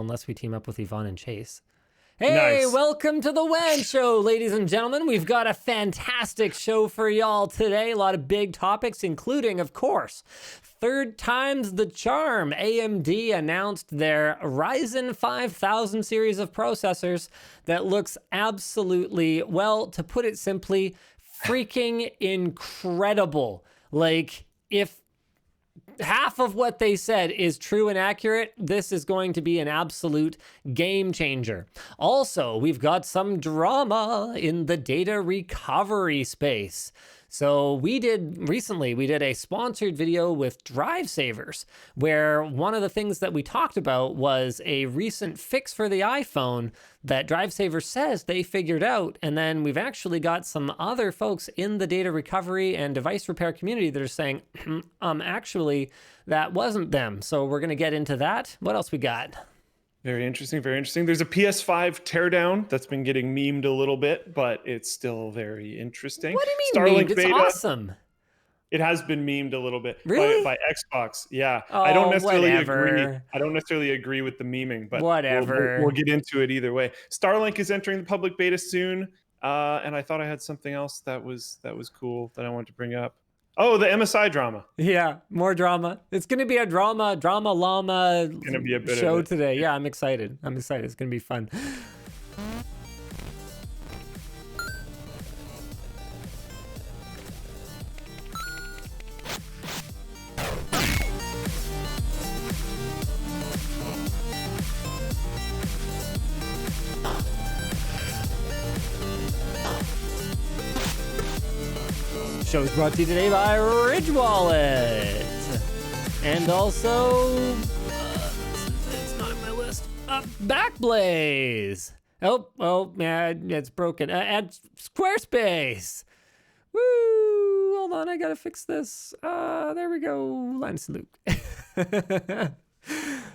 Unless we team up with Yvonne and Chase. Hey, Nice. welcome to the WAN show, ladies and gentlemen. We've got a fantastic show for y'all today. A lot of big topics, including, of course, third time's the charm. AMD announced their Ryzen 5000 series of processors that looks absolutely, well, to put it simply, freaking incredible. Like, if half of what they said is true and accurate, this is going to be an absolute game changer. Also, we've got some drama in the data recovery space. So we did a sponsored video with DriveSavers, where one of the things that we talked about was a recent fix for the iPhone that DriveSavers says they figured out. And then we've actually got some other folks in the data recovery and device repair community that are saying, actually, that wasn't them. So we're going to get into that. What else we got? Very interesting, very interesting. There's a PS5 teardown that's been getting memed a little bit, but it's still very interesting. What do you mean memed? It's awesome. It has been memed a little bit really? by Xbox. Yeah. Oh, I don't necessarily whatever. agree. I don't necessarily agree with the memeing, but whatever. We'll get into it either way. Starlink is entering the public beta soon. And I thought I had something else that was cool that I wanted to bring up. Oh, the MSI drama. Yeah, more drama. It's going to be a drama llama gonna be a bit show of it. today. Yeah, I'm excited. It's going to be fun. Show is brought to you today by Ridge Wallet. And also, it's not in my list. Backblaze. Oh, man, it's broken. And Squarespace. Woo! Hold on, I gotta fix this. There we go. Linus Luke.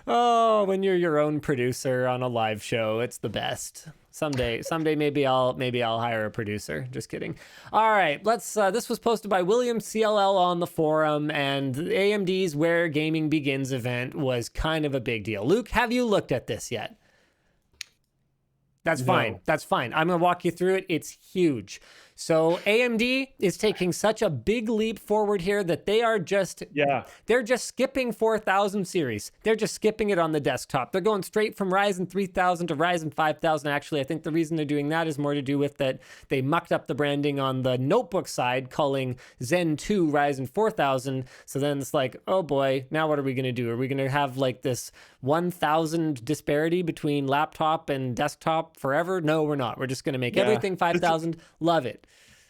Oh, when you're your own producer on a live show, it's the best. Someday, maybe I'll hire a producer. Just kidding. All right, let's. This was posted by William CLL on the forum, and AMD's Where Gaming Begins event was kind of a big deal. Luke, have you looked at this yet? That's fine. That's fine. I'm gonna walk you through it. It's huge. So AMD is taking such a big leap forward here that they're just skipping 4000 series. They're just skipping it on the desktop. They're going straight from Ryzen 3000 to Ryzen 5000. Actually, I think the reason they're doing that is more to do with that they mucked up the branding on the notebook side, calling Zen 2 Ryzen 4000. So then it's like, oh boy, now what are we going to do? Are we going to have like this 1000 disparity between laptop and desktop forever? No, we're not. We're just going to make everything 5000. Love it.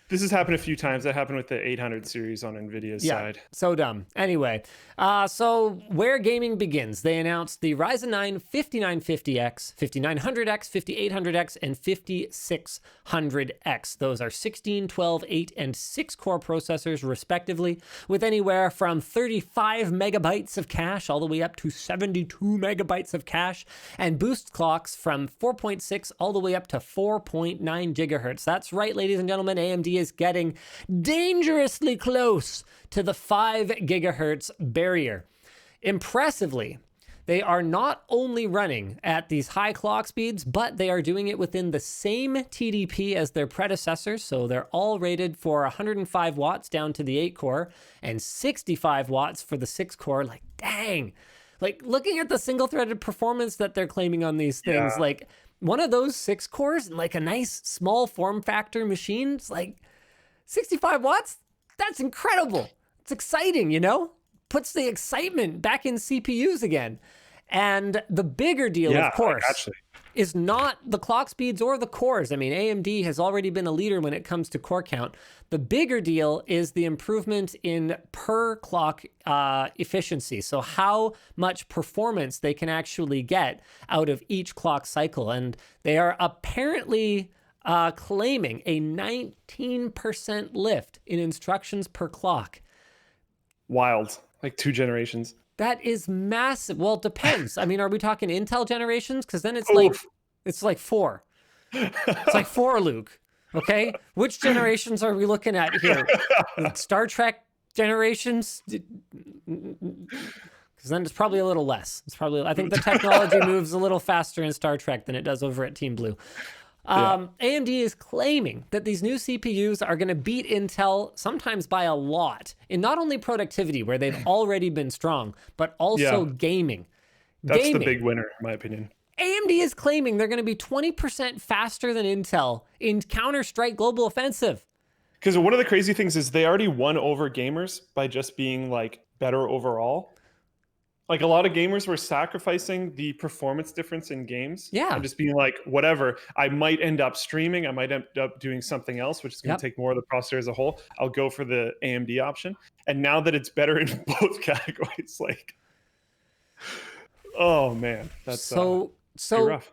This has happened a few times. That happened with the 800 series on NVIDIA's side. So dumb. Anyway, so Where Gaming Begins. They announced the Ryzen 9 5950X, 5900X, 5800X, and 5600X. Those are 16, 12, 8, and 6 core processors, respectively, with anywhere from 35 megabytes of cache all the way up to 72 megabytes of cache, and boost clocks from 4.6 all the way up to 4.9 gigahertz. That's right, ladies and gentlemen, AMD is getting dangerously close to the 5 gigahertz barrier. Impressively, they are not only running at these high clock speeds, but they are doing it within the same TDP as their predecessors. So they're all rated for 105 watts down to the 8 core and 65 watts for the 6 core. Like, dang. Like, looking at the single-threaded performance that they're claiming on these things, like, one of those 6 cores, like a nice small form factor machine, it's like 65 watts. That's incredible. It's exciting, you know? Puts the excitement back in CPUs again. And the bigger deal, of course, is not the clock speeds or the cores. I mean, AMD has already been a leader when it comes to core count. The bigger deal is the improvement in per clock efficiency. So how much performance they can actually get out of each clock cycle. And they are apparently claiming a 19% lift in instructions per clock. Wild. Like 2 generations. That is massive. Well, it depends. I mean, are we talking Intel generations? Because then it's like 4. It's like 4, Luke. Okay? Which generations are we looking at here? Star Trek generations? because then it's probably a little less. It's probably, I think the technology moves a little faster in Star Trek than it does over at Team Blue. AMD is claiming that these new CPUs are going to beat Intel sometimes by a lot in not only productivity, where they've already been strong, but also gaming. That's the big winner, in my opinion. AMD is claiming they're going to be 20% faster than Intel in Counter-Strike Global Offensive. Because one of the crazy things is they already won over gamers by just being like better overall. Like a lot of gamers were sacrificing the performance difference in games. And just being like, whatever, I might end up streaming. I might end up doing something else, which is going to take more of the processor as a whole. I'll go for the AMD option. And now that it's better in both categories, like, oh man, that's so rough.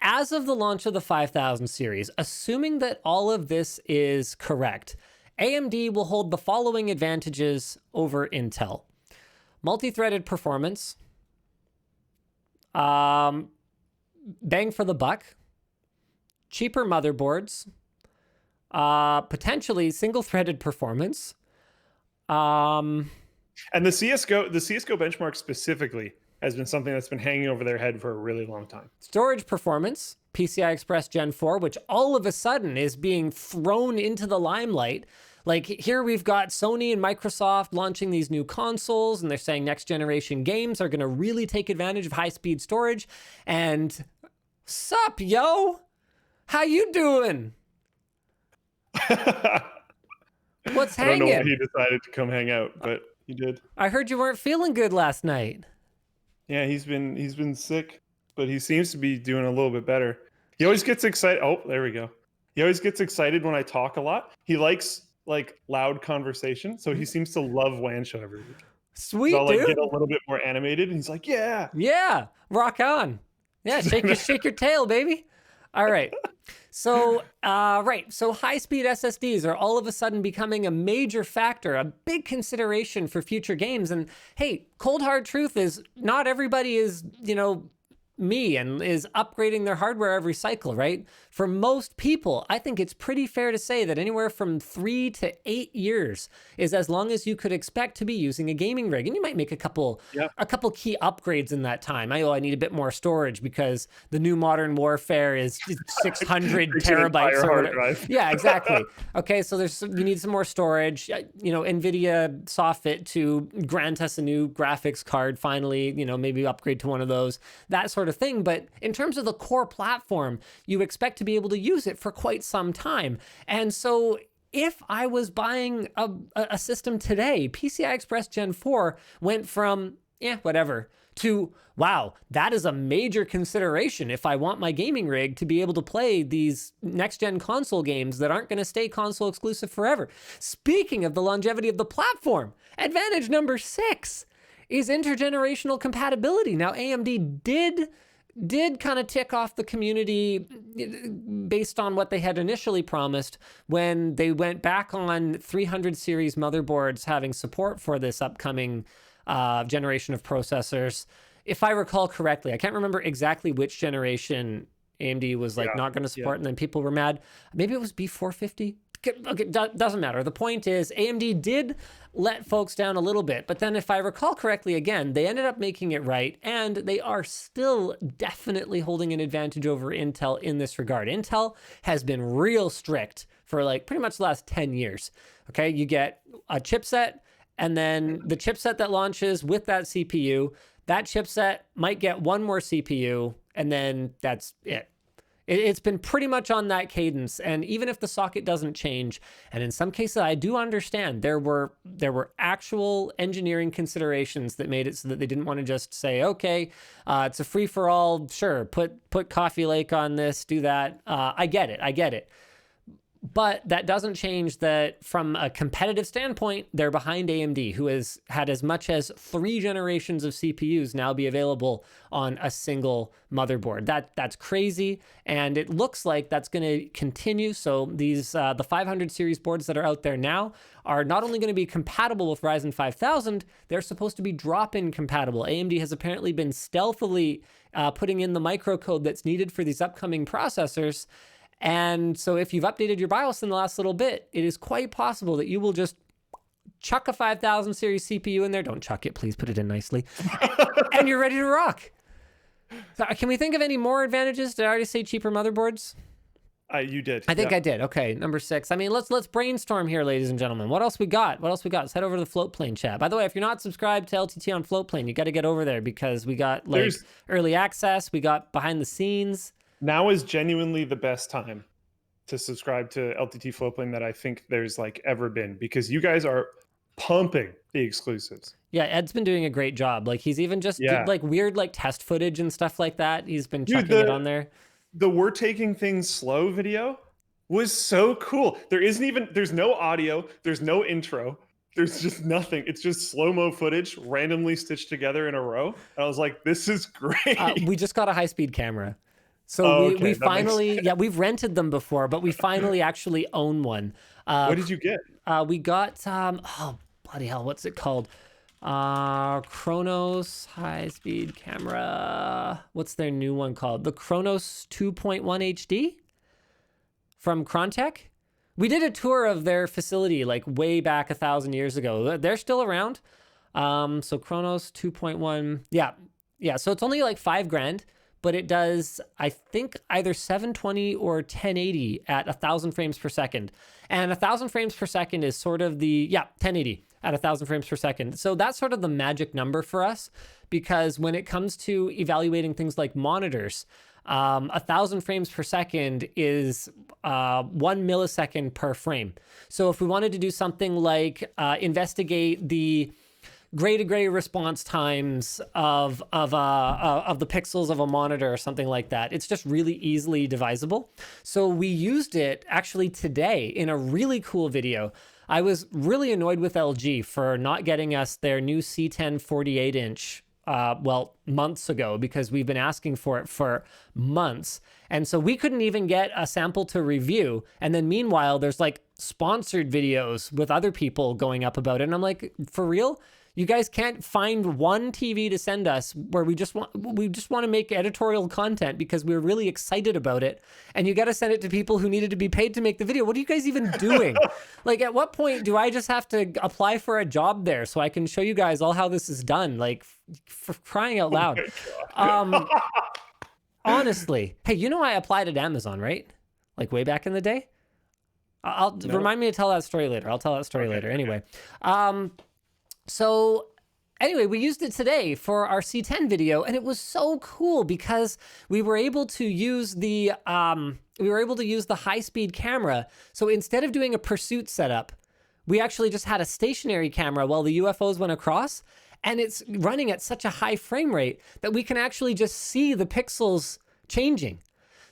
As of the launch of the 5000 series, assuming that all of this is correct, AMD will hold the following advantages over Intel. Multi-threaded performance, bang for the buck, cheaper motherboards, potentially single-threaded performance. And the CSGO benchmark specifically has been something that's been hanging over their head for a really long time. Storage performance, PCI Express Gen 4, which all of a sudden is being thrown into the limelight. Like here we've got Sony and Microsoft launching these new consoles, and they're saying next generation games are going to really take advantage of high-speed storage. And sup, yo? How you doing? What's hanging? I don't know why he decided to come hang out, but he did. I heard you weren't feeling good last night. Yeah, he's been sick, but he seems to be doing a little bit better. He always gets excited. Oh, there we go. He always gets excited when I talk a lot. He likes like loud conversation, so he seems to love WAN show every week. Sweet, so I'll like dude. get a little bit more animated, and he's like, yeah, rock on. Yeah, shake your tail, baby. All right. So, so high-speed SSDs are all of a sudden becoming a major factor, a big consideration for future games. And hey, cold hard truth is not everybody is, me and is upgrading their hardware every cycle, right? For most people, I think it's pretty fair to say that anywhere from 3 to 8 years is as long as you could expect to be using a gaming rig. And you might make a couple key upgrades in that time. I need a bit more storage because the new Modern Warfare is 600 terabytes or whatever. Yeah, exactly. Okay, so you need some more storage. NVIDIA saw fit to grant us a new graphics card finally, maybe upgrade to one of those, that sort of thing. But in terms of the core platform, you expect to be able to use it for quite some time. And so if I was buying a system today, PCI Express Gen 4 went from, whatever, to, wow, that is a major consideration if I want my gaming rig to be able to play these next-gen console games that aren't going to stay console exclusive forever. Speaking of the longevity of the platform, advantage number 6 is intergenerational compatibility. Now, AMD did kind of tick off the community based on what they had initially promised when they went back on 300 series motherboards having support for this upcoming generation of processors. If I recall correctly, I can't remember exactly which generation AMD was not going to support, and then people were mad. Maybe it was B450. Okay, doesn't matter. The point is AMD did let folks down a little bit, but then if I recall correctly, again, they ended up making it right, and they are still definitely holding an advantage over Intel in this regard. Intel has been real strict for like pretty much the last 10 years. Okay, you get a chipset, and then the chipset that launches with that CPU, that chipset might get one more CPU, and then that's it. It's been pretty much on that cadence, and even if the socket doesn't change, and in some cases I do understand there were actual engineering considerations that made it so that they didn't want to just say, okay, it's a free-for-all, sure, put Coffee Lake on this, do that. I get it. But that doesn't change that from a competitive standpoint, they're behind AMD, who has had as much as 3 generations of CPUs now be available on a single motherboard. That's crazy, and it looks like that's going to continue. So these the 500 series boards that are out there now are not only going to be compatible with Ryzen 5000, they're supposed to be drop-in compatible. AMD has apparently been stealthily putting in the microcode that's needed for these upcoming processors. And so if you've updated your BIOS in the last little bit, it is quite possible that you will just chuck a 5000 series CPU in there. Don't chuck it, please put it in nicely. And you're ready to rock. So can we think of any more advantages? Did I already say cheaper motherboards? You did. I think I did. Okay, number 6. I mean, let's brainstorm here, ladies and gentlemen. What else we got? Let's head over to the Floatplane chat. By the way, if you're not subscribed to LTT on Floatplane, you got to get over there because we got like early access, we got behind the scenes. Now is genuinely the best time to subscribe to LTT Floatplane that I think there's like ever been, because you guys are pumping the exclusives. Yeah, Ed's been doing a great job. Like he's even just did, like weird like test footage and stuff like that. He's been chucking it on there. The "we're taking things slow" video was so cool. There's no audio, there's no intro, there's just nothing. It's just slow-mo footage randomly stitched together in a row. And I was like, this is great. We just got a high-speed camera. So we finally, we've rented them before, but we finally actually own one. What did you get? We got, oh, bloody hell, what's it called? Chronos high-speed camera. What's their new one called? The Chronos 2.1 HD from Crontech. We did a tour of their facility like way back 1,000 years ago. They're still around. So Chronos 2.1. Yeah. So it's only like $5,000, but it does, I think, either 720 or 1080 at 1,000 frames per second. And 1,000 frames per second is sort of the, 1080 at 1,000 frames per second. So that's sort of the magic number for us, because when it comes to evaluating things like monitors, 1,000 frames per second is 1 millisecond per frame. So if we wanted to do something like investigate the gray to gray response times of the pixels of a monitor or something like that, it's just really easily divisible. So we used it actually today in a really cool video. I was really annoyed with LG for not getting us their new C10 48-inch months ago, because we've been asking for it for months. And so we couldn't even get a sample to review. And then meanwhile, there's like sponsored videos with other people going up about it. And I'm like, for real? You guys can't find one TV to send us where we just want to make editorial content because we're really excited about it, and you got to send it to people who needed to be paid to make the video. What are you guys even doing? Like, at what point do I just have to apply for a job there so I can show you guys all how this is done? Like, for crying out loud. Honestly, hey, you know I applied at Amazon, right? Like way back in the day. Remind me to tell that story later. I'll tell that story later. Anyway. So anyway, we used it today for our C10 video, and it was so cool because we were able to use the high-speed camera. So instead of doing a pursuit setup, we actually just had a stationary camera while the UFOs went across, and it's running at such a high frame rate that we can actually just see the pixels changing.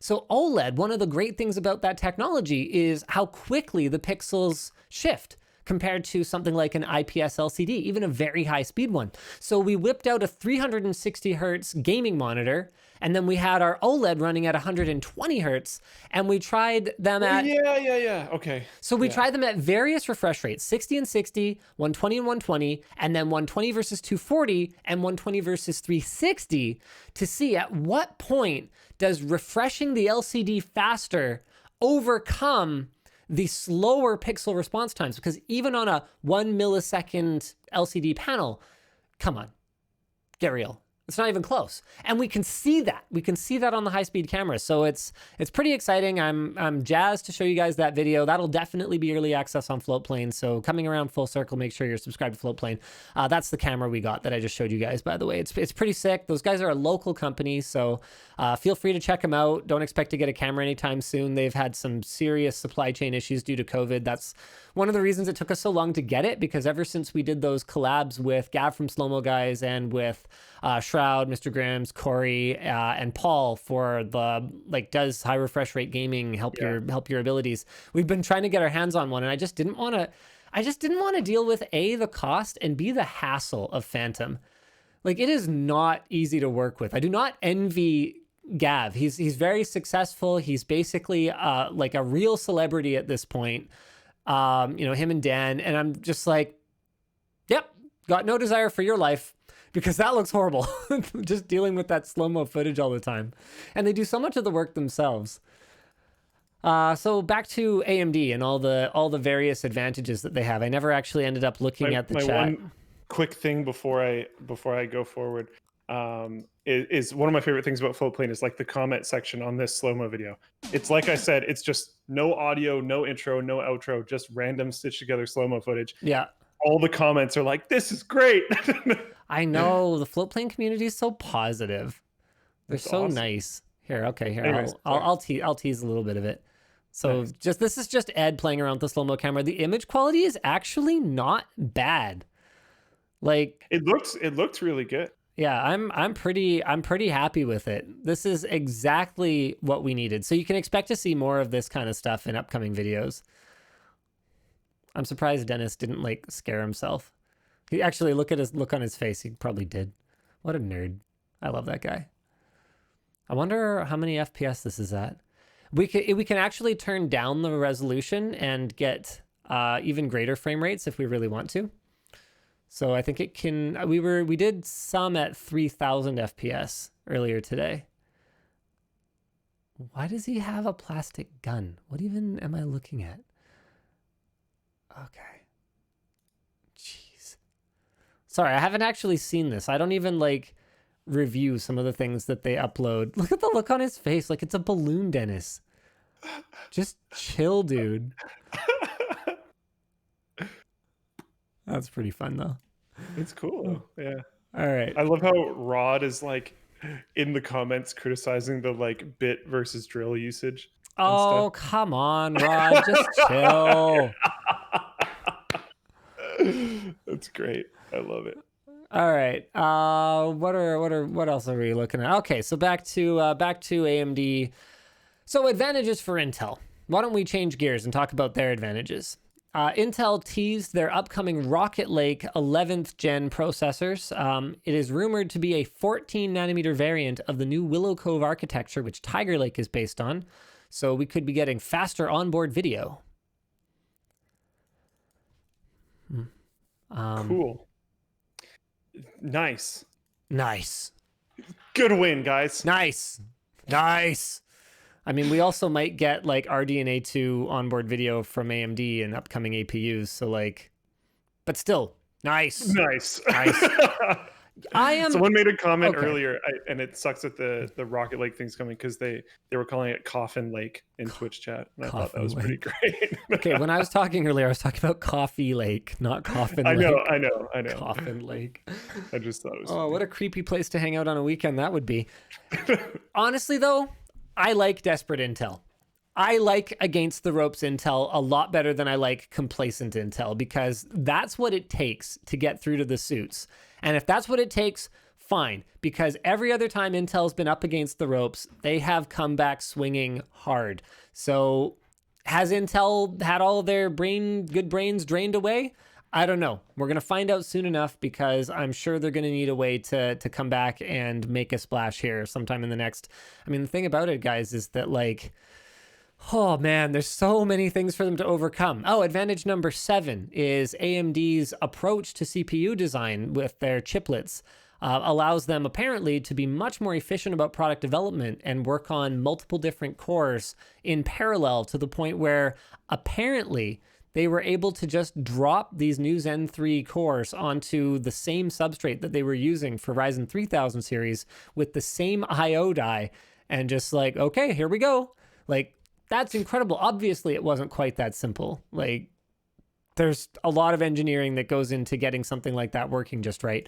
So OLED, one of the great things about that technology is how quickly the pixels shift compared to something like an IPS LCD, even a very high speed one. So we whipped out a 360 hertz gaming monitor, and then we had our OLED running at 120 hertz, and we tried them at... Okay. So we tried them at various refresh rates, 60 and 60, 120 and 120, and then 120 versus 240, and 120 versus 360, to see at what point does refreshing the LCD faster overcome the slower pixel response times, because even on a 1 millisecond LCD panel, come on, get real. It's not even close. And we can see that. We can see that on the high-speed camera. So it's pretty exciting. I'm jazzed to show you guys that video. That'll definitely be early access on Floatplane. So coming around full circle, make sure you're subscribed to Floatplane. That's the camera we got that I just showed you guys, by the way. It's pretty sick. Those guys are a local company, so feel free to check them out. Don't expect to get a camera anytime soon. They've had some serious supply chain issues due to COVID. That's one of the reasons it took us so long to get it, because ever since we did those collabs with Gav from Slow Mo Guys and with Shroud, Mr. Grams, Corey, and Paul for the does high refresh rate gaming help your abilities, we've been trying to get our hands on one, and I just didn't want to deal with A, the cost, and B, the hassle of Phantom. Like, it is not easy to work with. I do not envy Gav. He's very successful. He's basically like a real celebrity at this point. Him and Dan, and I'm just like, yep, got no desire for your life, because that looks horrible. Just dealing with that slow-mo footage all the time. And they do so much of the work themselves. So back to AMD and all the various advantages that they have. I never actually ended up looking at the chat. One quick thing before I go forward is one of my favorite things about Floatplane is like the comment section on this slow-mo video. It's like I said, it's just no audio, no intro, no outro, just random stitched together slow-mo footage. Yeah. All the comments are like, this is great. I know the Floatplane community is so positive. They're so awesome. Nice. Here, okay, here. Anyways, I'll tease a little bit of it. So nice. This is just Ed playing around with the slow-mo camera. The image quality is actually not bad. Like it looks really good. Yeah, I'm pretty happy with it. This is exactly what we needed. So you can expect to see more of this kind of stuff in upcoming videos. I'm surprised Dennis didn't like scare himself. He actually look on his face. He probably did. What a nerd. I love that guy. I wonder how many FPS this is at. We can actually turn down the resolution and get even greater frame rates if we really want to. So I think it can. We did some at 3,000 FPS earlier today. Why does he have a plastic gun? What even am I looking at? Okay. Jeez. Sorry, I haven't actually seen this. I don't even like review some of the things that they upload. Look at the look on his face. Like it's a balloon, Dennis. Just chill, dude. That's pretty fun though. It's cool. Yeah. All right. I love how Rod is like in the comments criticizing the like bit versus drill usage. Oh, come on, Rod. Just chill. That's great. I love it. All right. What else are we looking at? Okay, so back to AMD. So advantages for Intel. Why don't we change gears and talk about their advantages? Intel teased their upcoming Rocket Lake 11th gen processors. It is rumored to be a 14 nanometer variant of the new Willow Cove architecture, which Tiger Lake is based on. So we could be getting faster onboard video. Cool. Nice. Good win, guys. Nice. I mean, we also might get like RDNA 2 onboard video from AMD and upcoming APUs. So like, but still, nice. Someone made a comment earlier, and it sucks that the Rocket Lake thing's coming because they were calling it Coffin Lake in Twitch chat, and I thought that was pretty great. Okay, when I was talking earlier, I was talking about Coffee Lake, not Coffin Lake. I know. Coffin Lake. I just thought it was. Oh, what a creepy place to hang out on a weekend that would be. Honestly, though, I like desperate Intel. I like against the ropes Intel a lot better than I like complacent Intel, because that's what it takes to get through to the suits. And if that's what it takes, fine. Because every other time Intel's been up against the ropes, they have come back swinging hard. So has Intel had all of their good brains drained away? I don't know. We're going to find out soon enough, because I'm sure they're going to need a way to come back and make a splash here sometime in the next. I mean, the thing about it, guys, is that like, oh man, there's so many things for them to overcome. Oh, advantage number 7 is AMD's approach to CPU design with their chiplets. Allows them apparently to be much more efficient about product development and work on multiple different cores in parallel, to the point where apparently they were able to just drop these new Zen 3 cores onto the same substrate that they were using for Ryzen 3000 series with the same IO die, and just like, okay, here we go. Like, that's incredible. Obviously, it wasn't quite that simple. Like, there's a lot of engineering that goes into getting something like that working just right.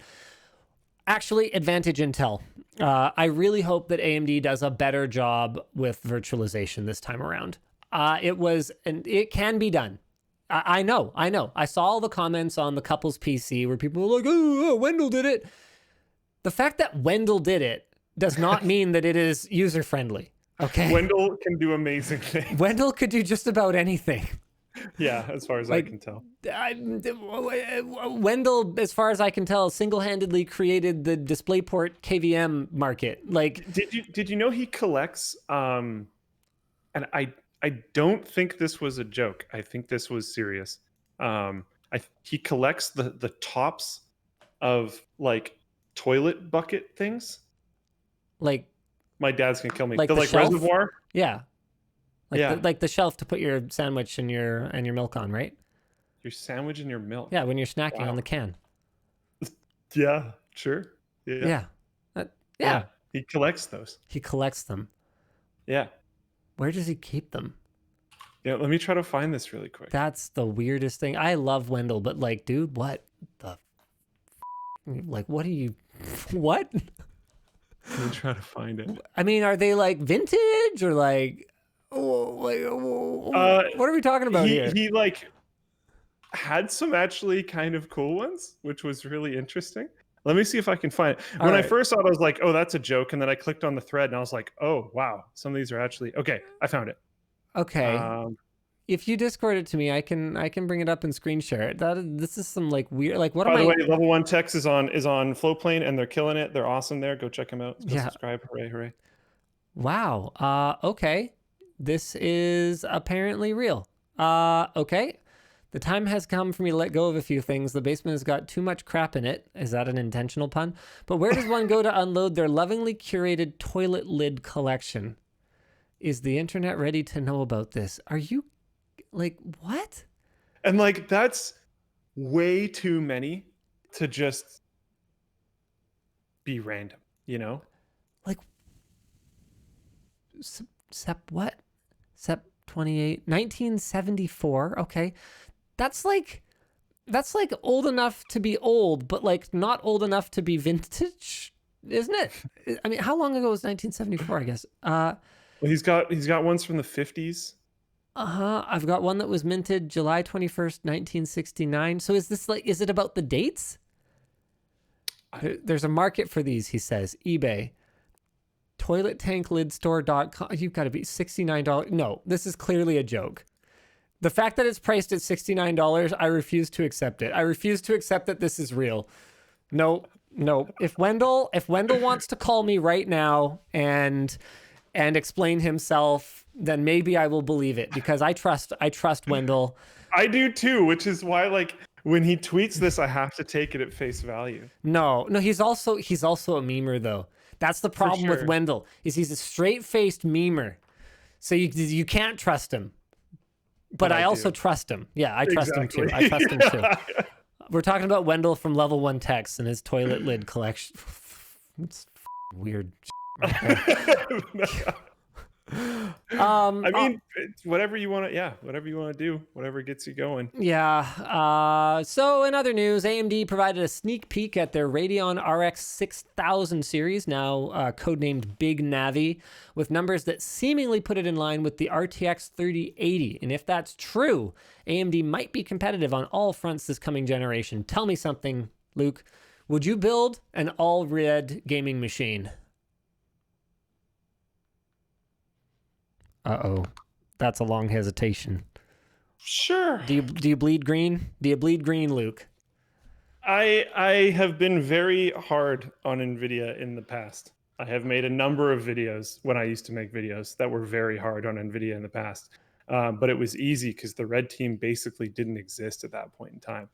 Actually, advantage Intel. I really hope that AMD does a better job with virtualization this time around. It can be done. I know. I saw all the comments on the couple's PC where people were like, oh, Wendell did it. The fact that Wendell did it does not mean that it is user-friendly. Okay. Wendell can do amazing things. Wendell could do just about anything. Yeah, as far as I can tell. Wendell, as far as I can tell, single-handedly created the DisplayPort KVM market. Like, did you know he collects? And I don't think this was a joke. I think this was serious. He collects the tops of like toilet bucket things. Like. My dad's gonna kill me. Like the shelf? reservoir. Yeah. Like the shelf to put your sandwich and your milk on, right? Your sandwich and your milk. Yeah, when you're snacking on the can. Yeah, sure. Yeah. Yeah. He collects those. He collects them. Yeah. Where does he keep them? Yeah, let me try to find this really quick. That's the weirdest thing. I love Wendell, but like, dude, what the like, what are you what? Let me try to find it. I mean, are they like vintage or like what are we talking about here? He like had some actually kind of cool ones, which was really interesting. Let me see if I can find it. When I first saw it, I was like, oh, that's a joke. And then I clicked on the thread and I was like, oh, wow. Some of these are actually... Okay, I found it. Okay. If you Discord it to me, I can bring it up and screen share it. This is some like weird... Like, what By the way, Level 1 Text is on Floatplane and they're killing it. They're awesome there. Go check them out. Go subscribe. Hooray, hooray. Wow. Okay. This is apparently real. Okay. The time has come for me to let go of a few things. The basement has got too much crap in it. Is that an intentional pun? But where does one go to unload their lovingly curated toilet lid collection? Is the internet ready to know about this? Are you like, what? And like, that's way too many to just be random, you know? Like, Sep what? Sep 28, 1974. Okay. That's like old enough to be old, but like not old enough to be vintage, isn't it? I mean, how long ago was 1974, I guess? Well, he's got ones from the 50s. I've got one that was minted July 21st, 1969. So is it about the dates? There's a market for these, he says. eBay. ToiletTankLidStore.com. You've got to be $69. No, this is clearly a joke. The fact that it's priced at $69, I refuse to accept it. I refuse to accept that this is real. No. If Wendell wants to call me right now and explain himself, then maybe I will believe it because I trust Wendell. I do too, which is why like when he tweets this, I have to take it at face value. No, he's also a memer though. That's the problem with Wendell, is he's a straight-faced memer. So you can't trust him. But I also trust him. Yeah, I trust him too. I trust him too. We're talking about Wendell from Level 1 Text and his toilet lid collection. It's weird. I mean, whatever you want to do, whatever gets you going. Yeah. So in other news, AMD provided a sneak peek at their Radeon RX 6000 series, now codenamed Big Navi, with numbers that seemingly put it in line with the RTX 3080. And if that's true, AMD might be competitive on all fronts this coming generation. Tell me something, Luke. Would you build an all-red gaming machine? Uh-oh. That's a long hesitation. Sure. Do you bleed green? Do you bleed green, Luke? I have been very hard on NVIDIA in the past. I have made a number of videos when I used to make videos that were very hard on NVIDIA in the past. But it was easy because the red team basically didn't exist at that point in time.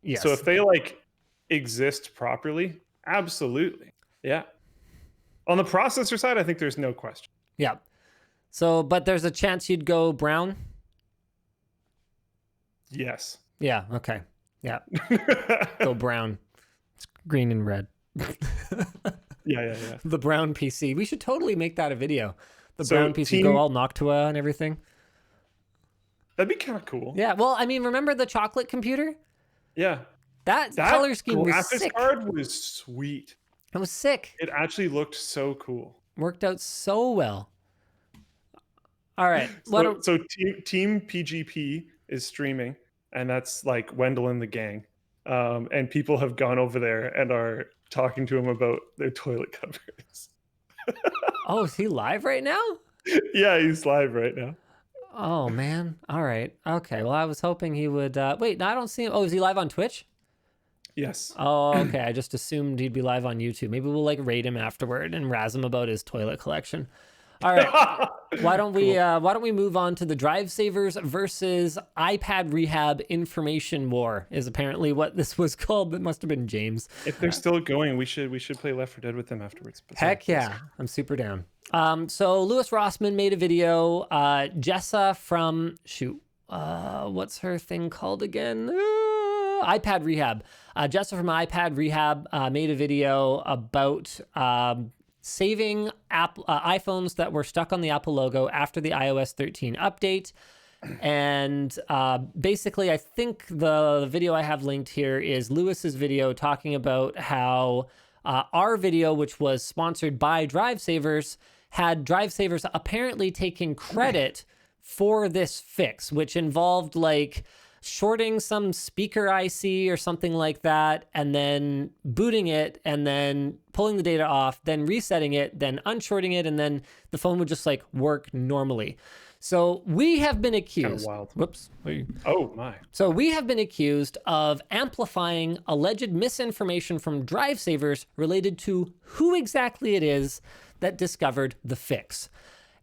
Yes. So if they like exist properly, absolutely. Yeah. On the processor side, I think there's no question. Yeah. So, but there's a chance you'd go brown? Yes. Yeah, okay. Yeah. Go brown. It's green and red. Yeah. The brown PC. We should totally make that a video. The brown PC go all Noctua and everything. That'd be kind of cool. Yeah, well, I mean, remember the chocolate computer? Yeah. That color scheme was sick. Graphics card was sweet. It was sick. It actually looked so cool. Worked out so well. All right. So Team PGP is streaming, and that's like Wendell and the gang. And people have gone over there and are talking to him about their toilet covers. Oh, is he live right now? Yeah, he's live right now. Oh, man. All right. Okay. Well, I was hoping he would... Wait, no, I don't see him. Oh, is he live on Twitch? Yes. Oh, okay. I just assumed he'd be live on YouTube. Maybe we'll like raid him afterward and razz him about his toilet collection. All right. Why don't we move on to the DriveSavers versus iPad Rehab Information War is apparently what this was called. That must have been James. If they're still going, we should play Left 4 Dead with them afterwards. Heck yeah. I'm super down. So Louis Rossmann made a video. Jessa from, what's her thing called again? iPad Rehab. Jessa from iPad Rehab made a video about saving iPhones that were stuck on the Apple logo after the iOS 13 update. And basically, I think the video I have linked here is Lewis's video talking about how our video, which was sponsored by DriveSavers, had DriveSavers apparently taking credit for this fix, which involved like shorting some speaker IC or something like that, and then booting it, and then pulling the data off, then resetting it, then unshorting it, and then the phone would just like work normally. So we have been accused. Kind of wild. Whoops. Oh my. So we have been accused of amplifying alleged misinformation from DriveSavers related to who exactly it is that discovered the fix.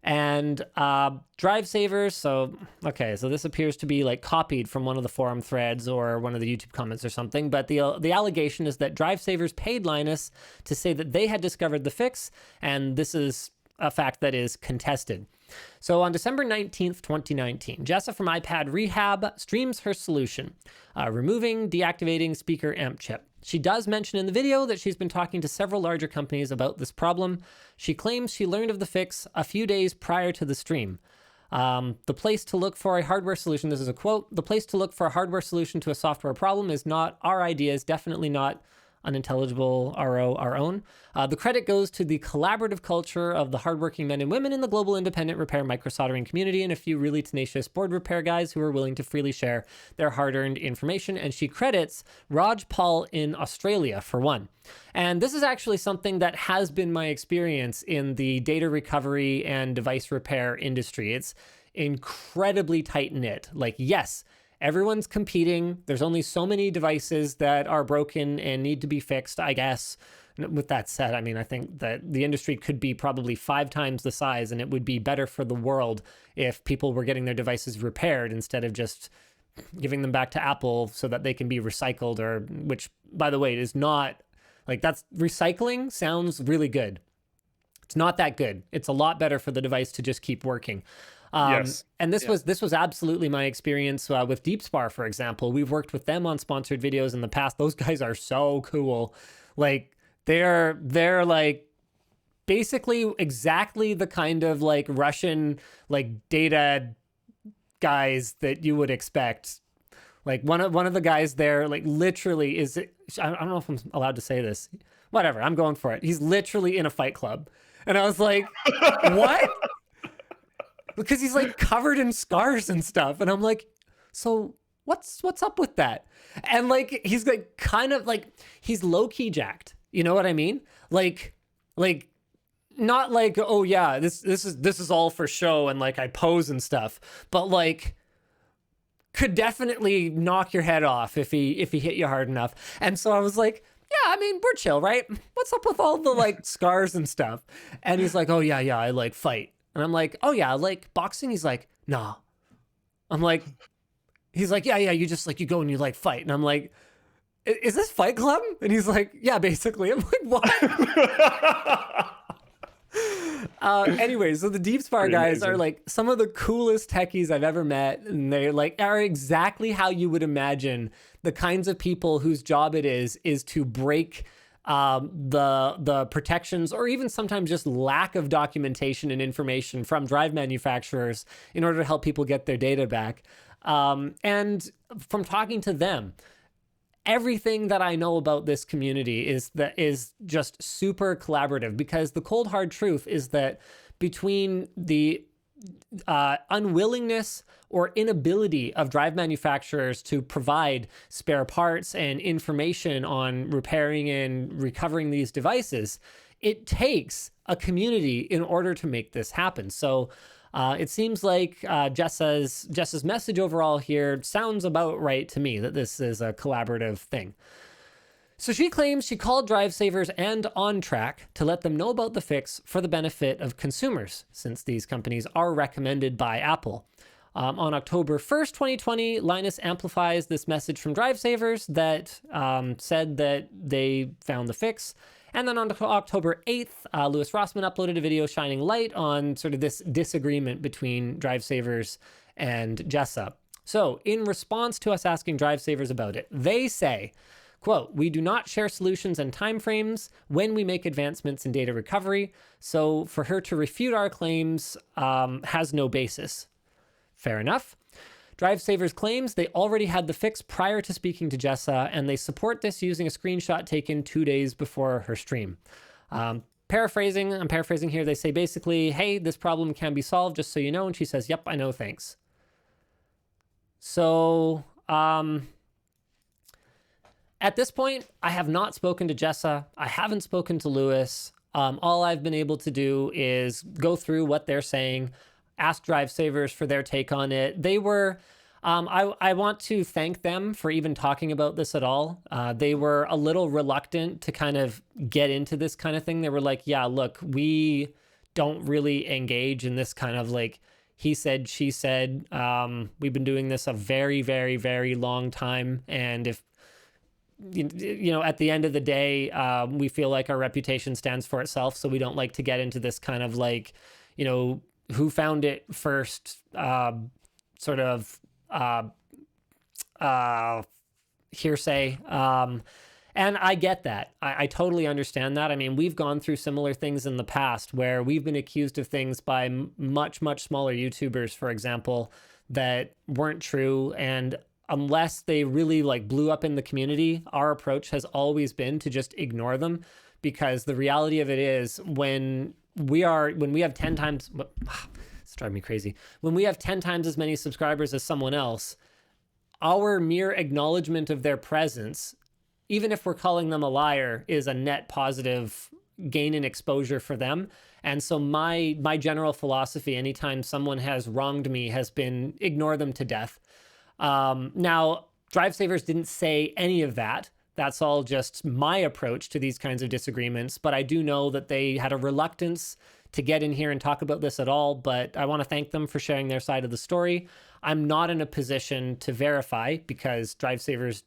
And DriveSavers, so this appears to be like copied from one of the forum threads or one of the YouTube comments or something, but the allegation is that DriveSavers paid Linus to say that they had discovered the fix, and this is a fact that is contested. So on December 19th, 2019, Jessa from iPad Rehab streams her solution, removing, deactivating speaker amp chip. She does mention in the video that she's been talking to several larger companies about this problem. She claims she learned of the fix a few days prior to the stream. The place to look for a hardware solution, this is a quote, "The place to look for a hardware solution to a software problem is not our idea, is definitely not unintelligible RO our own. The credit goes to the collaborative culture of the hardworking men and women in the global independent repair microsoldering community and a few really tenacious board repair guys who are willing to freely share their hard-earned information." And she credits Raj Paul in Australia for one. And this is actually something that has been my experience in the data recovery and device repair industry. It's incredibly tight-knit. Like, yes, everyone's competing. There's only so many devices that are broken and need to be fixed, I guess. With that said, I mean, I think that the industry could be probably 5 times the size, and it would be better for the world if people were getting their devices repaired instead of just giving them back to Apple so that they can be recycled, or which, by the way, is not like, that's recycling sounds really good. It's not that good. It's a lot better for the device to just keep working. Yes. And this was absolutely my experience with DeepSpar, for example. We've worked with them on sponsored videos in the past. Those guys are so cool. Like, they're like basically exactly the kind of like Russian like data guys that you would expect. Like one of the guys there, like literally is, I don't know if I'm allowed to say this. Whatever, I'm going for it. He's literally in a fight club. And I was like, what? Because he's like covered in scars and stuff. And I'm like, so what's up with that? And like, he's like kind of like, he's low-key jacked. You know what I mean? Like not like, oh yeah, this is all for show and like I pose and stuff, but like could definitely knock your head off if he hit you hard enough. And so I was like, yeah, I mean, we're chill, right? What's up with all the like scars and stuff? And he's like, oh yeah, I like fight. And I'm like, oh yeah, like boxing? He's like, nah. I'm like, he's like, yeah, you just like, you go and you like fight. And I'm like, is this Fight Club? And he's like, yeah, basically. I'm like, what? Anyway, so the DeepSpar guys are like some of the coolest techies I've ever met. And they like are exactly how you would imagine the kinds of people whose job it is to break the protections, or even sometimes just lack of documentation and information from drive manufacturers in order to help people get their data back. And from talking to them, everything that I know about this community is just super collaborative, because the cold hard truth is that between the unwillingness or inability of drive manufacturers to provide spare parts and information on repairing and recovering these devices, it takes a community in order to make this happen. So it seems like Jessa's message overall here sounds about right to me, that this is a collaborative thing. So she claims she called DriveSavers and OnTrack to let them know about the fix for the benefit of consumers, since these companies are recommended by Apple. On October 1st, 2020, Linus amplifies this message from DriveSavers that said that they found the fix. And then on October 8th, Louis Rossmann uploaded a video shining light on sort of this disagreement between DriveSavers and Jessa. So in response to us asking DriveSavers about it, they say, quote, "We do not share solutions and timeframes when we make advancements in data recovery, so for her to refute our claims has no basis." Fair enough. DriveSavers claims they already had the fix prior to speaking to Jessa, and they support this using a screenshot taken 2 days before her stream. I'm paraphrasing here. They say basically, hey, this problem can be solved, just so you know. And she says, yep, I know, thanks. So at this point, I have not spoken to Jessa. I haven't spoken to Louis. All I've been able to do is go through what they're saying, ask DriveSavers for their take on it. They were, I want to thank them for even talking about this at all. They were a little reluctant to kind of get into this kind of thing. They were like, yeah, look, we don't really engage in this kind of like he said, she said. We've been doing this a very, very, very long time. And if, you know, at the end of the day, we feel like our reputation stands for itself. So we don't like to get into this kind of like, you know, who found it first, sort of hearsay. And I get that. I totally understand that. I mean, we've gone through similar things in the past where we've been accused of things by much, much smaller YouTubers, for example, that weren't true. And unless they really like blew up in the community, our approach has always been to just ignore them, because the reality of it is when we have 10 times, it's driving me crazy. When we have 10 times as many subscribers as someone else, our mere acknowledgement of their presence, even if we're calling them a liar, is a net positive gain in exposure for them. And so my general philosophy, anytime someone has wronged me, has been ignore them to death. Now, DriveSavers didn't say any of that. That's all just my approach to these kinds of disagreements. But I do know that they had a reluctance to get in here and talk about this at all. But I want to thank them for sharing their side of the story. I'm not in a position to verify, because DriveSavers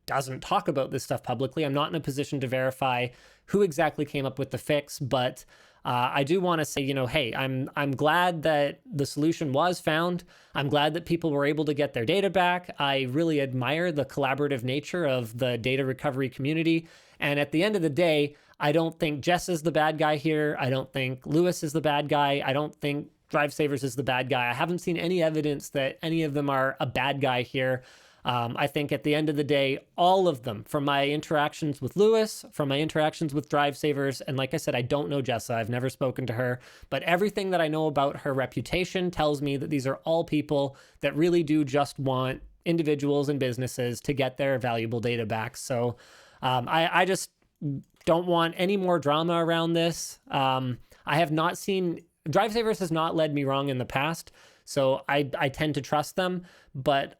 doesn't talk about this stuff publicly. I'm not in a position to verify who exactly came up with the fix, but I do want to say, you know, hey, I'm glad that the solution was found. I'm glad that people were able to get their data back. I really admire the collaborative nature of the data recovery community. And at the end of the day, I don't think Jess is the bad guy here. I don't think Louis is the bad guy. I don't think DriveSavers is the bad guy. I haven't seen any evidence that any of them are a bad guy here. I think at the end of the day, all of them, from my interactions with Louis, from my interactions with DriveSavers, and like I said, I don't know Jessa, I've never spoken to her, but everything that I know about her reputation tells me that these are all people that really do just want individuals and businesses to get their valuable data back. So I just don't want any more drama around this. I have not seen, DriveSavers has not led me wrong in the past, so I tend to trust them, but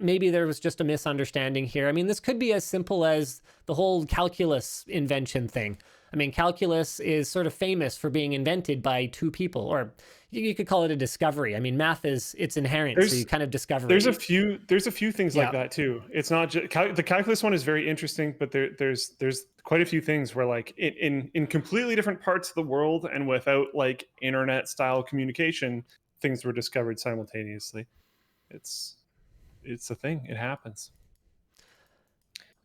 maybe there was just a misunderstanding here. I mean, this could be as simple as the whole calculus invention thing. I mean, calculus is sort of famous for being invented by two people, or you could call it a discovery. I mean, math is, it's inherent, so you kind of discover there's it. There's a few things like that too. It's not just, the calculus one is very interesting, but there's quite a few things where like in completely different parts of the world and without like internet style communication, things were discovered simultaneously. It's a thing. It happens.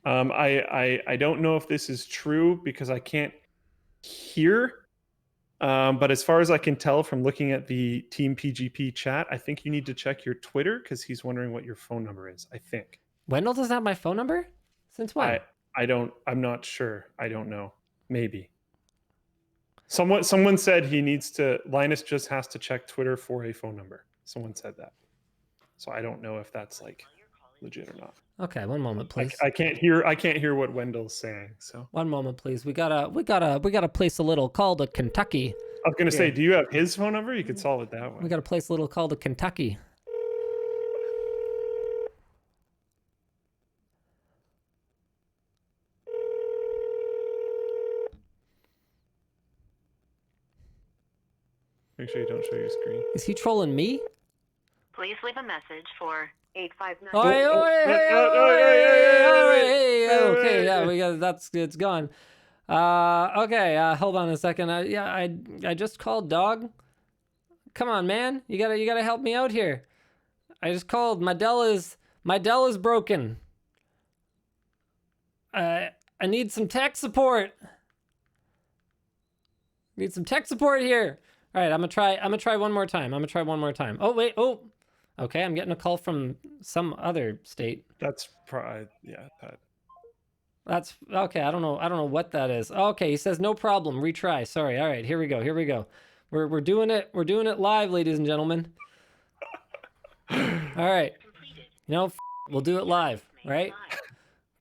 I don't know if this is true because I can't hear. But as far as I can tell from looking at the Team PGP chat, I think you need to check your Twitter because he's wondering what your phone number is, I think. Wendell doesn't have my phone number? Since when? I'm not sure. I don't know. Maybe. Someone said he needs to, Linus just has to check Twitter for a phone number. Someone said that. So I don't know if that's like legit or not. Okay, one moment, please. I can't hear what Wendell's saying. So one moment, please. We gotta place a little call to Kentucky. I was gonna say, do you have his phone number? You could solve it that way. We gotta place a little call to Kentucky. Make sure you don't show your screen. Is he trolling me? Please leave a message for 859. Okay, yeah, it's gone. Okay, hold on a second. I just called, dog. Come on, man. You gotta help me out here. I just called. My Dell is broken. I need some tech support. Need some tech support here. All right, I'm gonna try one more time. Oh wait, okay, I'm getting a call from some other state. That's probably, yeah. That's okay. I don't know what that is. Okay, he says no problem. Retry. Sorry. All right, here we go. We're doing it. We're doing it live, ladies and gentlemen. All right. We'll do it live, right?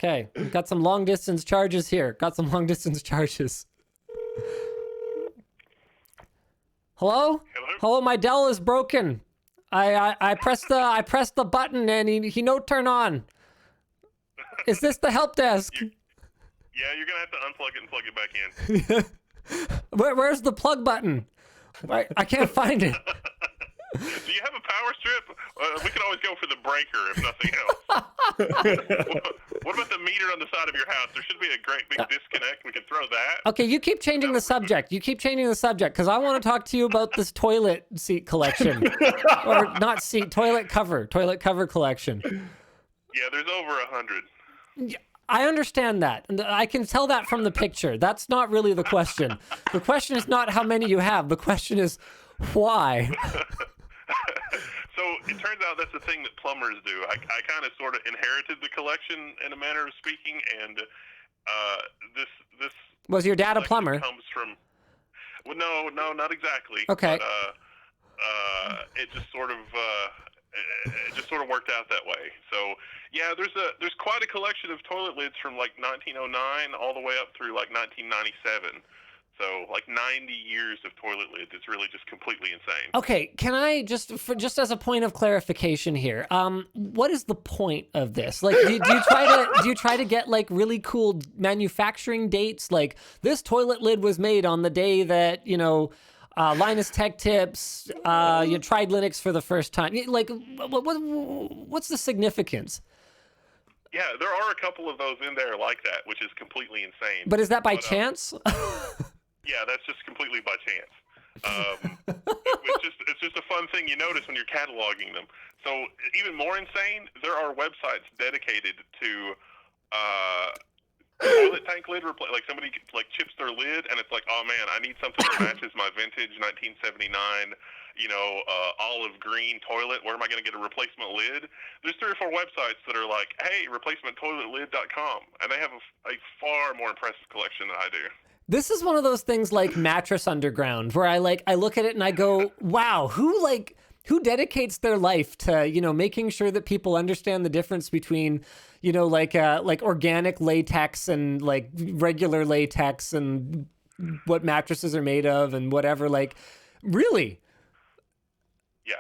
Okay. Got some long distance charges here. Hello? Hello, my Dell is broken. I pressed the button and he no turn on. Is this the help desk? Yeah, you're gonna have to unplug it and plug it back in. Where's the plug button? I can't find it. Do you have a power strip? We can always go for the breaker if nothing else. What about the meter on the side of your house? There should be a great big disconnect. We can throw that. Okay, you keep changing the subject. Because I want to talk to you about this toilet seat collection. Or not seat, toilet cover collection. Yeah, there's over 100. I understand that. And I can tell that from the picture. That's not really the question. The question is not how many you have. The question is why. So it turns out that's the thing that plumbers do. I kind of sort of inherited the collection in a manner of speaking, and this was your dad a plumber? Comes from, well, no, not exactly. Okay. But, it just sort of worked out that way. So yeah, there's quite a collection of toilet lids from like 1909 all the way up through like 1997. So like 90 years of toilet lids. It's really just completely insane. Okay, can I just as a point of clarification here, what is the point of this? Like, do you try to get like really cool manufacturing dates? Like this toilet lid was made on the day that Linus Tech Tips, you tried Linux for the first time. Like, what's the significance? Yeah, there are a couple of those in there like that, which is completely insane. But is that by chance? Yeah, that's just completely by chance. It's just a fun thing you notice when you're cataloging them. So even more insane, there are websites dedicated to toilet tank lid replace. Like somebody like chips their lid, and it's like, oh man, I need something that matches my vintage 1979, olive green toilet. Where am I going to get a replacement lid? There's 3 or 4 websites that are like, hey, replacementtoiletlid.com, and they have a far more impressive collection than I do. This is one of those things like Mattress Underground, where I look at it and I go, wow, who dedicates their life to, making sure that people understand the difference between, like organic latex and like regular latex and what mattresses are made of and whatever, like, really? Yeah.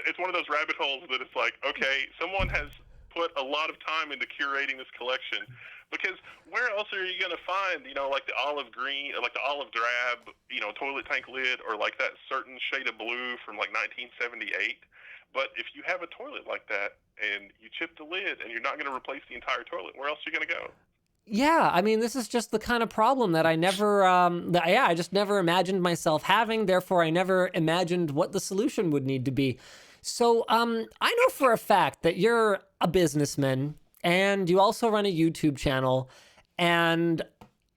It's one of those rabbit holes that it's like, okay, someone has put a lot of time into curating this collection, because where else are you going to find, like the olive green, or like the olive drab, toilet tank lid, or like that certain shade of blue from like 1978? But if you have a toilet like that and you chip the lid and you're not going to replace the entire toilet, where else are you going to go? Yeah, I mean, this is just the kind of problem that I never, I just never imagined myself having. Therefore, I never imagined what the solution would need to be. So I know for a fact that you're a businessman and you also run a YouTube channel. And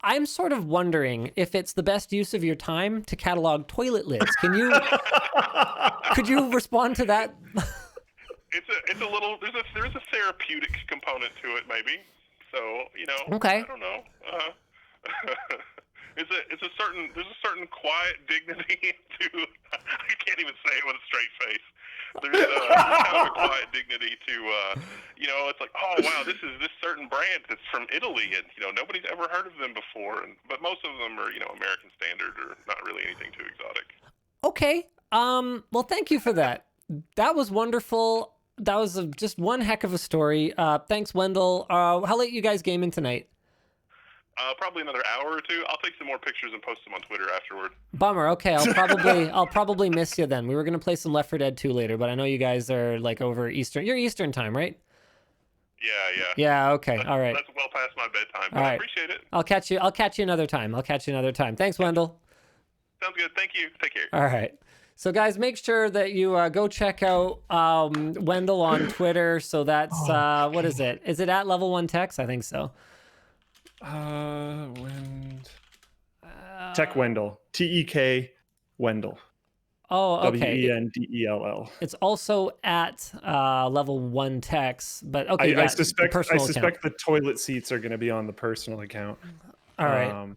I'm sort of wondering if it's the best use of your time to catalog toilet lids. Could you respond to that? It's a little, there's a therapeutic component to it, maybe. So, okay. I don't know. There's a certain quiet dignity to, I can't even say it with a straight face. There's kind of a quiet dignity to, it's like, oh wow, this is this certain brand that's from Italy, and nobody's ever heard of them before, but most of them are American standard or not really anything too exotic. Okay. Well, thank you for that. That was wonderful. That was just one heck of a story. Thanks, Wendell. How late you guys gaming tonight? Probably another hour or 2. I'll take some more pictures and post them on Twitter afterward. Bummer. Okay, I'll probably miss you then. We were gonna play some Left 4 Dead 2 later, but I know you guys are like over Eastern. You're Eastern time, right? Yeah. Okay. All right. That's well past my bedtime, but All right. I appreciate it. I'll catch you another time. Thanks, Wendell. Sounds good. Thank you. Take care. All right. So, guys, make sure that you go check out Wendell on Twitter. So that's, what is it? Is it at Level 1 Techs? I think so. Tech Wendell. TEK Wendell. Oh, okay. Wendell. It's also at Level 1 Techs, but okay. I suspect the toilet seats are going to be on the personal account. All right.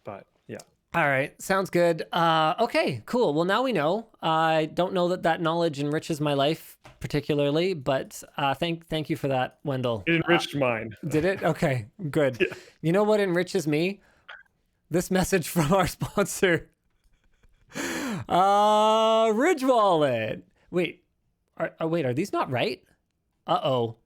But yeah. All right. Sounds good. Okay, cool. Well, now we know. I don't know that knowledge enriches my life particularly, but thank you for that, Wendell. It enriched mine. Did it? Okay, good. Yeah. You know what enriches me? This message from our sponsor, Ridge Wallet. Wait, are these not right? Uh-oh.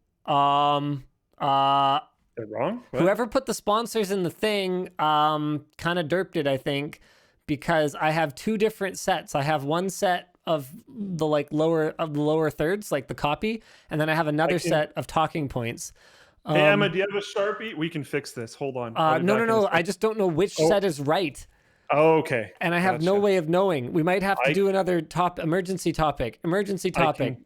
They're wrong? What? Whoever put the sponsors in the thing kind of derped it, I think, because I have two different sets. I have one set of the lower thirds, like the copy, and then I have another set of talking points. Hey, Emma, do you have a Sharpie? We can fix this. Hold on. No. I just don't know which set is right. Oh, okay. And I have no way of knowing. We might have to do another emergency topic. Okay,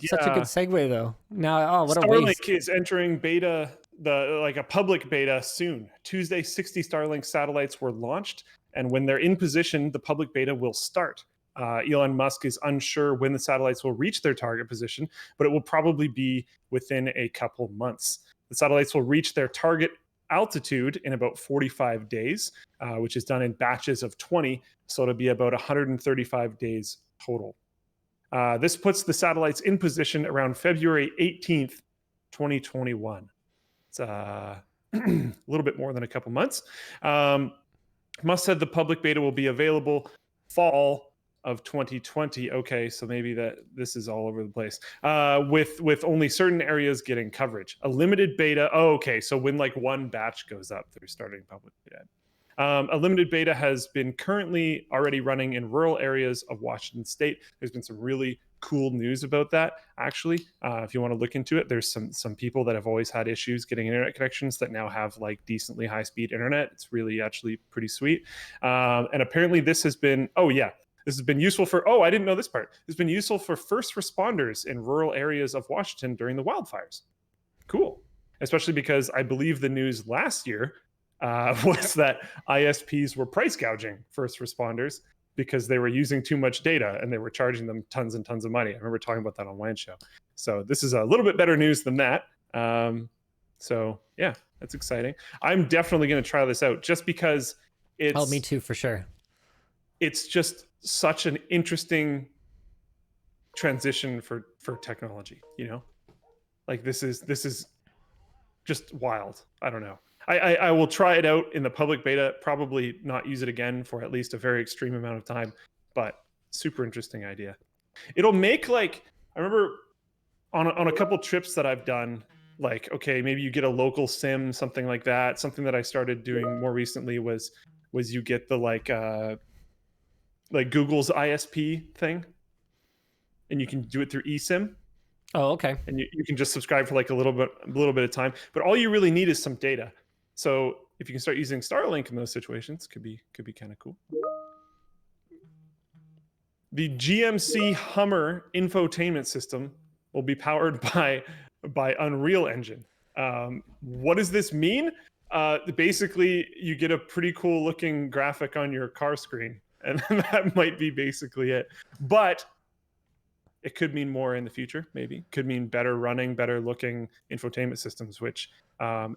such a good segue though. Now, what a waste. Starlink is entering beta, a public beta soon. Tuesday, 60 Starlink satellites were launched, and when they're in position, the public beta will start. Elon Musk is unsure when the satellites will reach their target position, but it will probably be within a couple months. The satellites will reach their target altitude in about 45 days, which is done in batches of 20, so it'll be about 135 days total. This puts the satellites in position around February 18th, 2021. It's a little bit more than a couple months. Musk said the public beta will be available fall of 2020. Okay, so maybe this is all over the place. With only certain areas getting coverage. A limited beta. Oh, okay, so when like one batch goes up, they're starting public beta. A limited beta has been currently already running in rural areas of Washington State. There's been some really cool news about that, actually. If you want to look into it, there's some people that have always had issues getting internet connections that now have like decently high-speed internet. It's really actually pretty sweet. And apparently this has been, this has been useful for, I didn't know this part. It's been useful for first responders in rural areas of Washington during the wildfires. Cool. Especially because I believe the news last year was that ISPs were price gouging first responders because they were using too much data and they were charging them tons and tons of money. I remember talking about that on WAN Show. So this is a little bit better news than that. So yeah, that's exciting. I'm definitely going to try this out just because it's... Oh, me too, for sure. It's just such an interesting transition for technology, you know? Like this is just wild. I don't know. I will try it out in the public beta, probably not use it again for at least a very extreme amount of time, but super interesting idea. It'll make like, I remember on a couple trips that I've done, like, okay, maybe you get a local SIM, something like that. Something that I started doing more recently was you get the like Google's ISP thing, and you can do it through eSIM. Oh, okay. And you can just subscribe for like a little bit of time, but all you really need is some data. So if you can start using Starlink in those situations, could be kind of cool. The GMC Hummer infotainment system will be powered by Unreal Engine. What does this mean? Basically, you get a pretty cool looking graphic on your car screen, and that might be basically it. But it could mean more in the future, maybe. Could mean better running, better looking infotainment systems, which,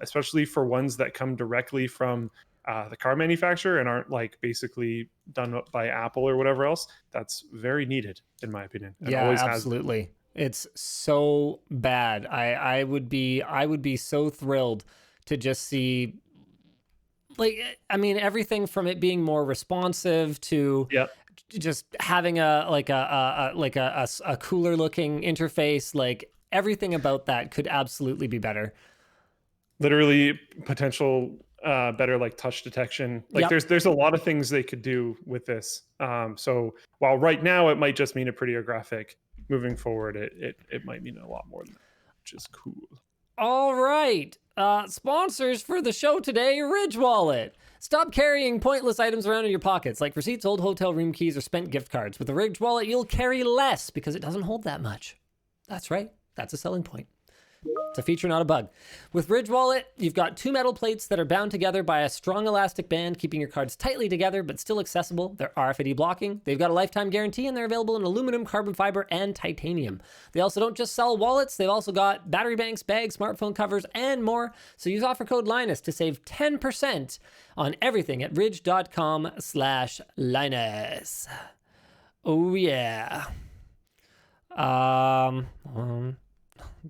especially for ones that come directly from the car manufacturer and aren't like basically done by Apple or whatever else, that's very needed, in my opinion. And yeah, absolutely. It's so bad. I would be so thrilled to just see, like, I mean, everything from it being more responsive to just having a cooler looking interface. Like, everything about that could absolutely be better. Literally potential better like touch detection. Like there's a lot of things they could do with this. So while right now it might just mean a prettier graphic, moving forward it might mean a lot more than that. which is cool. All right. Sponsors for the show today, Ridge Wallet. Stop carrying pointless items around in your pockets, like receipts, old hotel room keys, or spent gift cards. With the Ridge Wallet, you'll carry less because it doesn't hold that much. That's right. That's a selling point. It's a feature, not a bug. With Ridge Wallet, you've got 2 metal plates that are bound together by a strong elastic band, keeping your cards tightly together, but still accessible. They're RFID blocking. They've got a lifetime guarantee, and they're available in aluminum, carbon fiber, and titanium. They also don't just sell wallets. They've also got battery banks, bags, smartphone covers, and more. So use offer code Linus to save 10% on everything at ridge.com/Linus. Oh, yeah.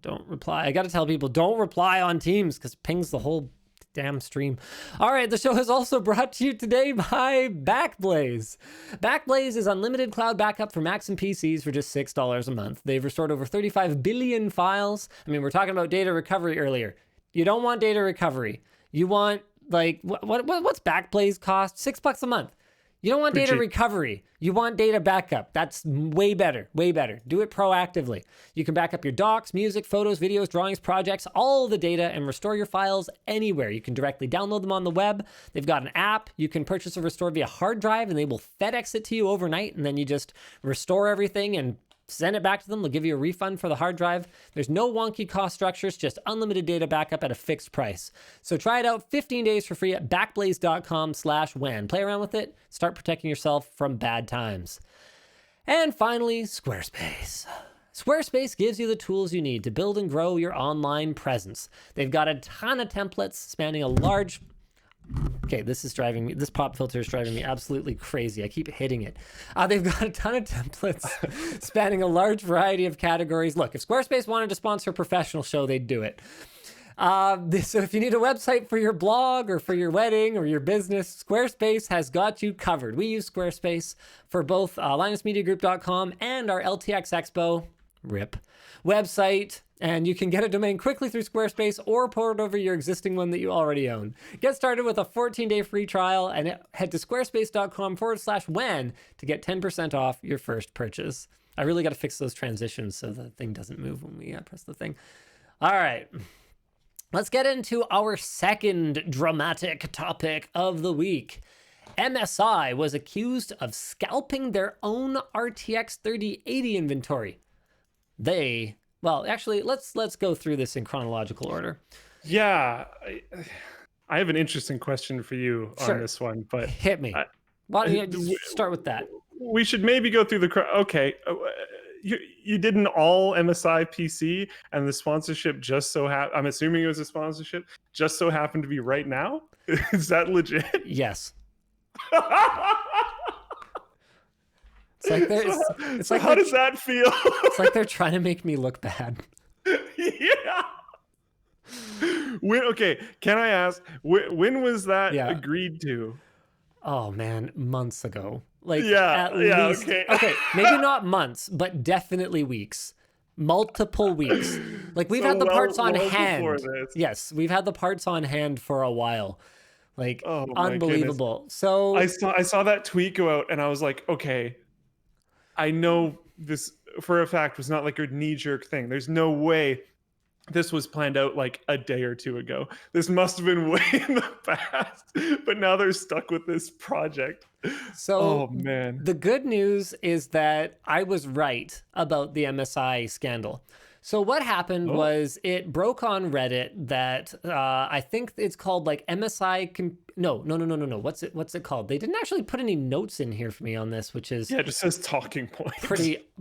Don't reply. I got to tell people, don't reply on Teams because it pings the whole damn stream. All right, the show is also brought to you today by Backblaze. Backblaze is unlimited cloud backup for Macs and PCs for just $6 a month. They've restored over 35 billion files. I mean, we're talking about data recovery earlier. You don't want data recovery. You want, like, what's Backblaze cost? $6 a month. You don't want data recovery. You want data backup. That's way better, way better. Do it proactively. You can back up your docs, music, photos, videos, drawings, projects, all the data, and restore your files anywhere. You can directly download them on the web. They've got an app. You can purchase or restore via hard drive, and they will FedEx it to you overnight, and then you just restore everything and send it back to them. They'll give you a refund for the hard drive. There's no wonky cost structures, just unlimited data backup at a fixed price. So try it out 15 days for free at backblaze.com/WAN. Play around with it. Start protecting yourself from bad times. And finally, Squarespace. Squarespace gives you the tools you need to build and grow your online presence. They've got a ton of templates spanning a large... Okay, this pop filter is driving me absolutely crazy. I keep hitting it. They've got a ton of templates spanning a large variety of categories. Look, if Squarespace wanted to sponsor a professional show, they'd do it. So if you need a website for your blog or for your wedding or your business, Squarespace has got you covered. We use Squarespace for both LinusMediaGroup.com and our LTX Expo, RIP, website. And you can get a domain quickly through Squarespace or port over your existing one that you already own. Get started with a 14-day free trial and head to squarespace.com/WAN to get 10% off your first purchase. I really got to fix those transitions so the thing doesn't move when we press the thing. All right. Let's get into our second dramatic topic of the week. MSI was accused of scalping their own RTX 3080 inventory. Well, actually, let's go through this in chronological order. Yeah, I have an interesting question for you on this one, but hit me. Why don't you start with that? We should maybe go through okay. You did an all MSI PC, and the sponsorship just so happened. I'm assuming it was a sponsorship. Just so happened to be right now. Is that legit? Yes. It's like how does that feel? It's like they're trying to make me look bad. Yeah. Can I ask, when was that agreed to? Oh man, months ago. At least. Okay, maybe not months, but definitely weeks. Multiple weeks. We've had the parts on hand. Yes, we've had the parts on hand for a while. Unbelievable. Goodness. So I saw that tweet go out and I was like, okay, I know this for a fact was not like a knee-jerk thing. There's no way this was planned out like a day or two ago. This must have been way in the past, but now they're stuck with this project. So oh man, the good news is that I was right about the MSI scandal. So what happened was it broke on Reddit that I think it's called MSI. No. What's it called? They didn't actually put any notes in here for me on this, which is it just says talking points.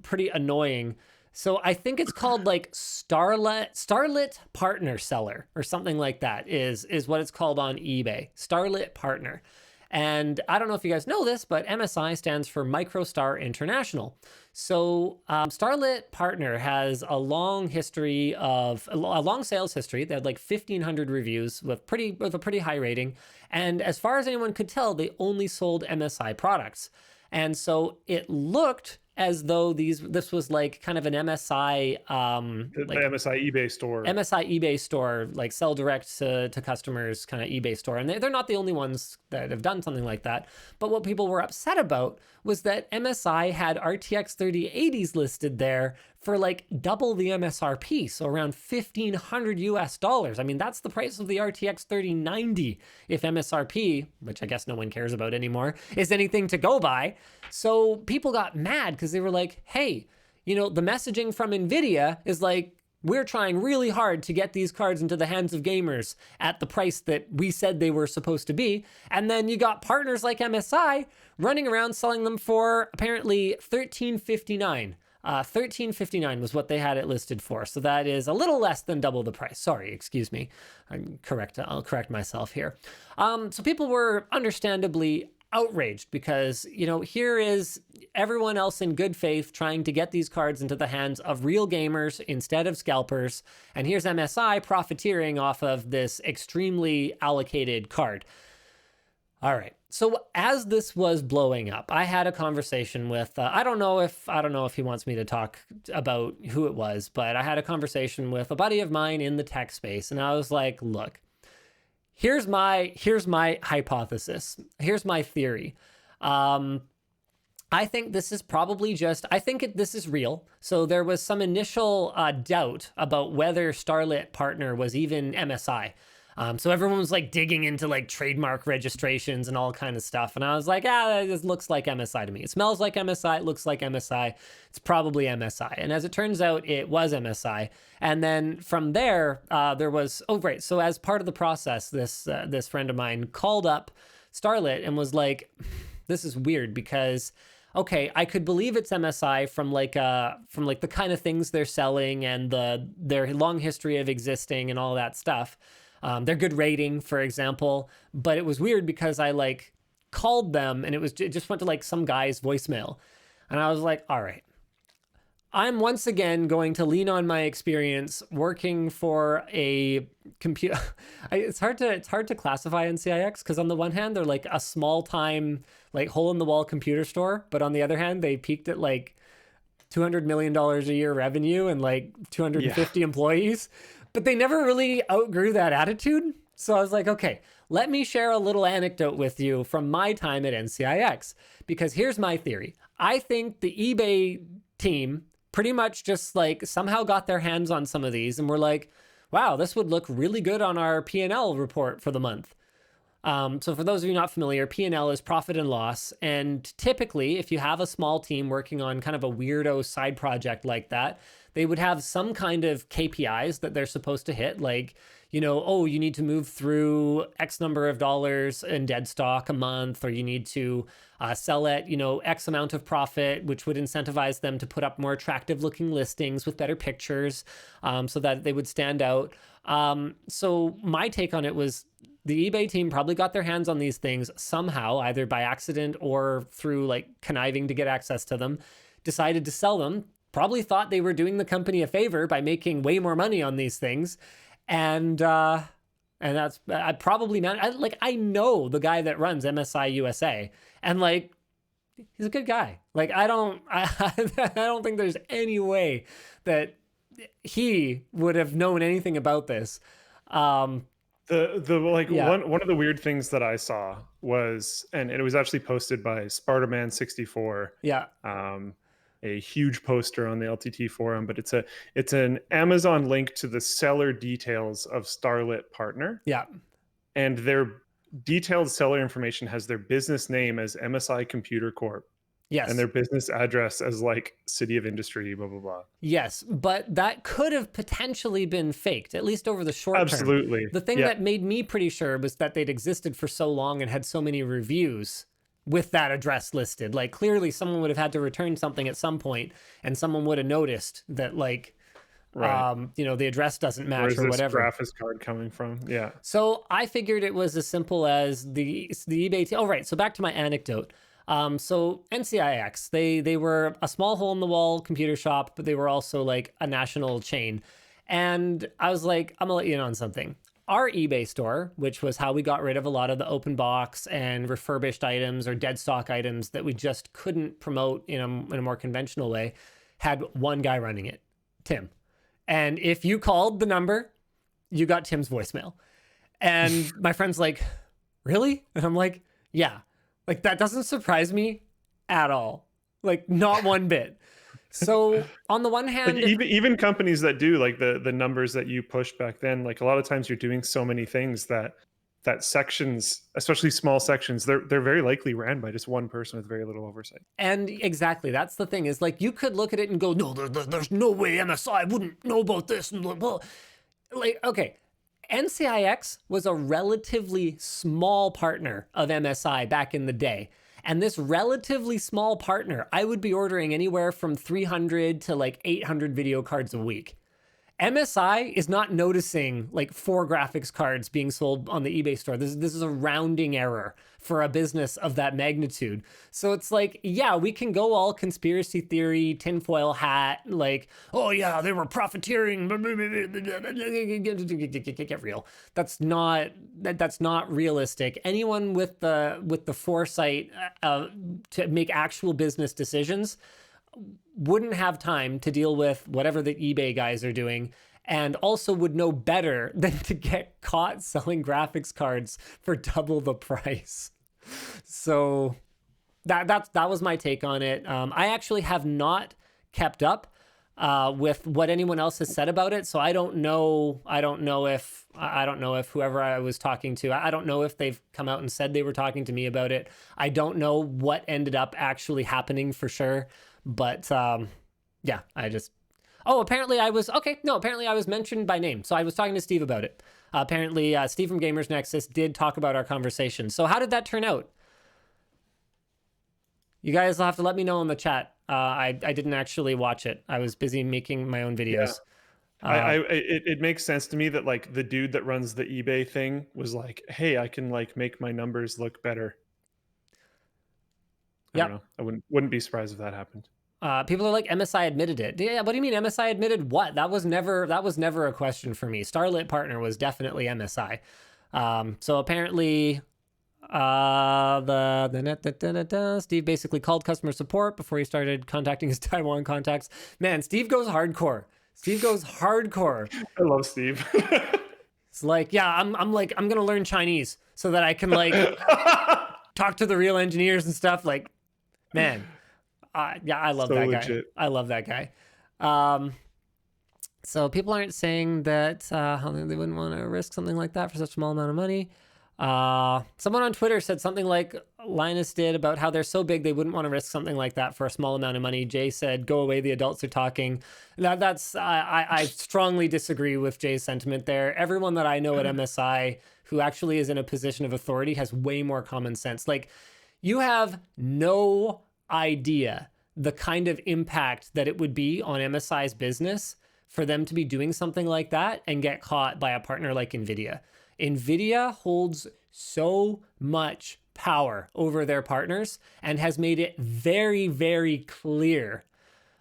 Pretty annoying. So I think it's called Starlit Partner Seller or something like that is what it's called on eBay. Starlit Partner. And I don't know if you guys know this, but MSI stands for MicroStar International. So Starlit Partner has a long sales history. They had 1,500 reviews with a pretty high rating. And as far as anyone could tell, they only sold MSI products. And so it looked as though this was like kind of an MSI the MSI eBay store. MSI eBay store, like sell direct to customers kind of eBay store. And they're not the only ones that have done something like that. But what people were upset about was that MSI had RTX 3080s listed there for like double the MSRP, so around $1,500 US. I mean, that's the price of the RTX 3090 if MSRP, which I guess no one cares about anymore, is anything to go by. So people got mad because they were like, hey, you know, the messaging from NVIDIA is like, we're trying really hard to get these cards into the hands of gamers at the price that we said they were supposed to be. And then you got partners like MSI running around selling them for apparently $1,359. $1,359 was what they had it listed for. So that is a little less than double the price. Sorry, excuse me. I'll correct myself here. So people were understandably outraged because, you know, here is everyone else in good faith trying to get these cards into the hands of real gamers instead of scalpers. And here's MSI profiteering off of this extremely allocated card. All right. So as this was blowing up, I had a conversation with, I don't know if he wants me to talk about who it was, but I had a conversation with a buddy of mine in the tech space. And I was like, look, here's my hypothesis. Here's my theory. I think this is probably this is real. So there was some initial doubt about whether Starlit partner was even MSI. So everyone was like digging into like trademark registrations and all kind of stuff. And I was like, this looks like MSI to me. It smells like MSI. It looks like MSI. It's probably MSI. And as it turns out, it was MSI. And then from there, there was, so as part of the process, this friend of mine called up Starlit and was like, this is weird because, okay, I could believe it's MSI from the kind of things they're selling and their long history of existing and all that stuff. Their good rating, for example, but it was weird because I like called them and it just went to like some guy's voicemail. And I was like, all right, I'm once again going to lean on my experience working for a computer. It's hard to classify NCIX because on the one hand, they're like a small time, like hole in the wall computer store. But on the other hand, they peaked at like $200 million a year revenue and like 250 employees. But they never really outgrew that attitude. So I was like, okay, let me share a little anecdote with you from my time at NCIX. Because here's my theory. I think the eBay team pretty much just like somehow got their hands on some of these and were like, wow, this would look really good on our P&L report for the month. So for those of you not familiar, P&L is profit and loss. And typically, if you have a small team working on kind of a weirdo side project like that, they would have some kind of KPIs that they're supposed to hit, like, you know, oh, you need to move through X number of dollars in dead stock a month, or you need to sell at, you know, X amount of profit, which would incentivize them to put up more attractive looking listings with better pictures so that they would stand out. So my take on it was the eBay team probably got their hands on these things somehow, either by accident or through like conniving to get access to them, decided to sell them, probably thought they were doing the company a favor by making way more money on these things. And that's, I know the guy that runs MSI USA and like, he's a good guy. Like, I don't think there's any way that he would have known anything about this. One of the weird things that I saw was, and it was actually posted by Spartaman64. Yeah. A huge poster on the LTT forum, but it's an Amazon link to the seller details of Starlit partner. Yeah. And their detailed seller information has their business name as MSI Computer Corp. Yes. And their business address as like City of Industry, blah, blah, blah. Yes, but that could have potentially been faked, at least over the short term. Absolutely. The thing that made me pretty sure was that they'd existed for so long and had so many reviews with that address listed. Like, clearly someone would have had to return something at some point and someone would have noticed that, like, you know, the address doesn't match or whatever. Where's this graphics card coming from? Yeah. So I figured it was as simple as the eBay. Oh, right. So back to my anecdote. So NCIX, they were a small hole in the wall computer shop, but they were also like a national chain. And I was like, I'm gonna let you in on something. our eBay store, which was how we got rid of a lot of the open box and refurbished items or dead stock items that we just couldn't promote in a more conventional way, had one guy running it, Tim. And if you called the number, you got Tim's voicemail. And my friend's like, really? And I'm like, yeah. Like, that doesn't surprise me at all. Like, not one bit. So on the one hand, like even companies that do like the numbers that you pushed back then, like a lot of times you're doing so many things that sections, especially small sections, they're very likely ran by just one person with very little oversight. And exactly, that's the thing, is like you could look at it and go, no, there's no way MSI wouldn't know about this. And like, okay, NCIX was a relatively small partner of MSI back in the day. And this relatively small partner, I would be ordering anywhere from 300 to like 800 video cards a week. MSI is not noticing like 4 graphics cards being sold on the eBay store. This is a rounding error for a business of that magnitude. So it's like, yeah, we can go all conspiracy theory, tinfoil hat, like, oh yeah, they were profiteering. Get real. That's not realistic. Anyone with the foresight to make actual business decisions wouldn't have time to deal with whatever the eBay guys are doing, and also would know better than to get caught selling graphics cards for double the price. So that was my take on it. I actually have not kept up with what anyone else has said about it, so I don't know if whoever I was talking to, I don't know if they've come out and said they were talking to me about it. I don't know what ended up actually happening for sure. But yeah, apparently I was mentioned by name. So I was talking to Steve about it. Apparently Steve from Gamers Nexus did talk about our conversation. So how did that turn out? You guys will have to let me know in the chat. I didn't actually watch it. I was busy making my own videos. Yeah. It makes sense to me that like the dude that runs the eBay thing was like, hey, I can like make my numbers look better. I don't know. I wouldn't be surprised if that happened. People are like, MSI admitted it. Yeah, what do you mean MSI admitted what? That was never a question for me. Starlit partner was definitely MSI. So apparently Steve basically called customer support before he started contacting his Taiwan contacts. Man, Steve goes hardcore. I love Steve. It's like, yeah, I'm gonna learn Chinese so that I can like talk to the real engineers and stuff. Like, man, yeah, I love that guy. I love that guy. So people aren't saying that they wouldn't want to risk something like that for such a small amount of money. Someone on Twitter said something like Linus did about how they're so big they wouldn't want to risk something like that for a small amount of money. Jay said, "Go away, the adults are talking." I strongly disagree with Jay's sentiment there. Everyone that I know at MSI who actually is in a position of authority has way more common sense. Like, you have no idea the kind of impact that it would be on MSI's business for them to be doing something like that and get caught by a partner like NVIDIA. NVIDIA holds so much power over their partners and has made it very, very clear.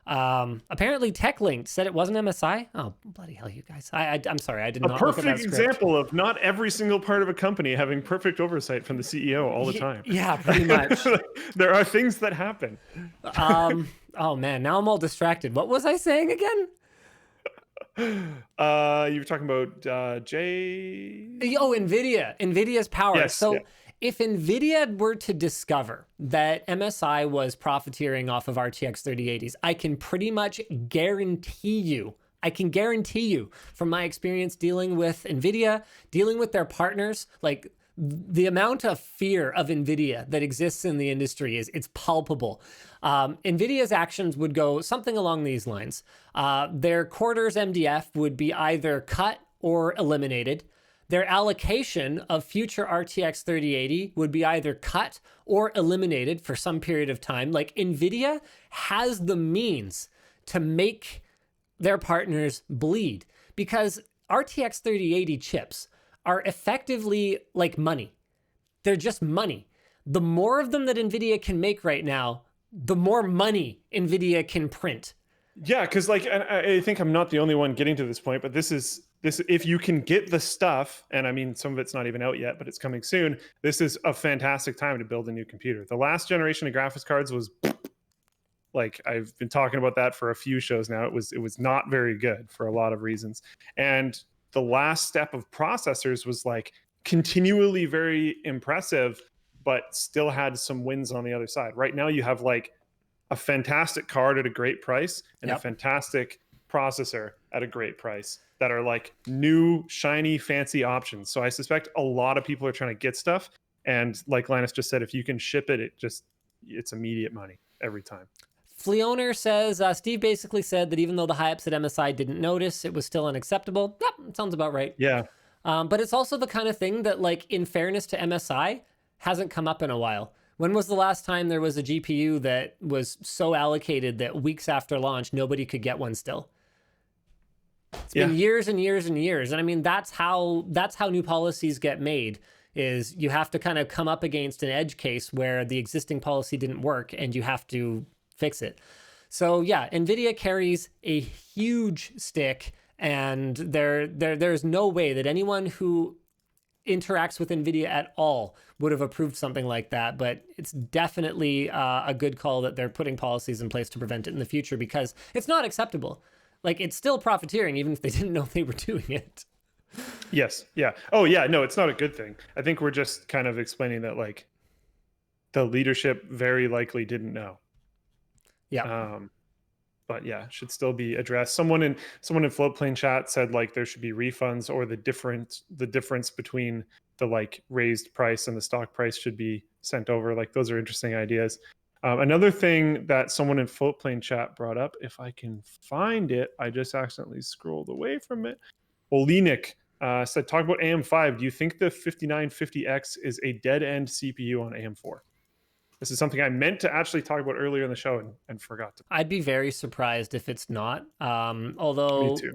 Apparently TechLinked said it wasn't MSI. Oh, bloody hell, you guys. I'm sorry, I did not look at that perfect example of not every single part of a company having perfect oversight from the CEO all the time. Yeah, pretty much. There are things that happen. Oh man, now I'm all distracted. What was I saying again? You were talking about Jay. Oh, NVIDIA's power. Yes, so yeah. If NVIDIA were to discover that MSI was profiteering off of RTX 3080s, I can pretty much guarantee you from my experience dealing with NVIDIA, dealing with their partners, like the amount of fear of NVIDIA that exists in the industry it's palpable. NVIDIA's actions would go something along these lines. Their quarters MDF would be either cut or eliminated. Their allocation of future RTX 3080 would be either cut or eliminated for some period of time. Like, NVIDIA has the means to make their partners bleed, because RTX 3080 chips are effectively like money. They're just money. The more of them that NVIDIA can make right now, the more money NVIDIA can print. Yeah, because like I think I'm not the only one getting to this point, but this is if you can get the stuff, and I mean, some of it's not even out yet, but it's coming soon. This is a fantastic time to build a new computer. The last generation of graphics cards was like, I've been talking about that for a few shows now. It was not very good for a lot of reasons. And the last step of processors was like continually very impressive, but still had some wins on the other side. Right now you have like a fantastic card at a great price and a fantastic processor at a great price that are like new, shiny, fancy options. So I suspect a lot of people are trying to get stuff. And like Linus just said, if you can ship it, it's immediate money every time. Fleoner says, Steve basically said that even though the high-ups at MSI didn't notice, it was still unacceptable. Yep, sounds about right. Yeah. But it's also the kind of thing that, like, in fairness to MSI, hasn't come up in a while. When was the last time there was a GPU that was so allocated that weeks after launch, nobody could get one still? It's been years and years and years. And I mean, that's how new policies get made, is you have to kind of come up against an edge case where the existing policy didn't work and you have to fix it. So yeah, NVIDIA carries a huge stick, and there's no way that anyone who interacts with NVIDIA at all would have approved something like that. But it's definitely a good call that they're putting policies in place to prevent it in the future, because it's not acceptable. Like, it's still profiteering, even if they didn't know they were doing it. Yes. Yeah. Oh, yeah. No, it's not a good thing. I think we're just kind of explaining that, like, the leadership very likely didn't know. Yeah. But yeah, should still be addressed. Someone in Floatplane chat said like there should be refunds, or the difference between the like raised price and the stock price should be sent over. Like, those are interesting ideas. Another thing that someone in Floatplane chat brought up, if I can find it, I just accidentally scrolled away from it. Olinik said, talk about AM5. Do you think the 5950X is a dead end CPU on AM4? This is something I meant to actually talk about earlier in the show and forgot to. I'd be very surprised if it's not. Although Me too.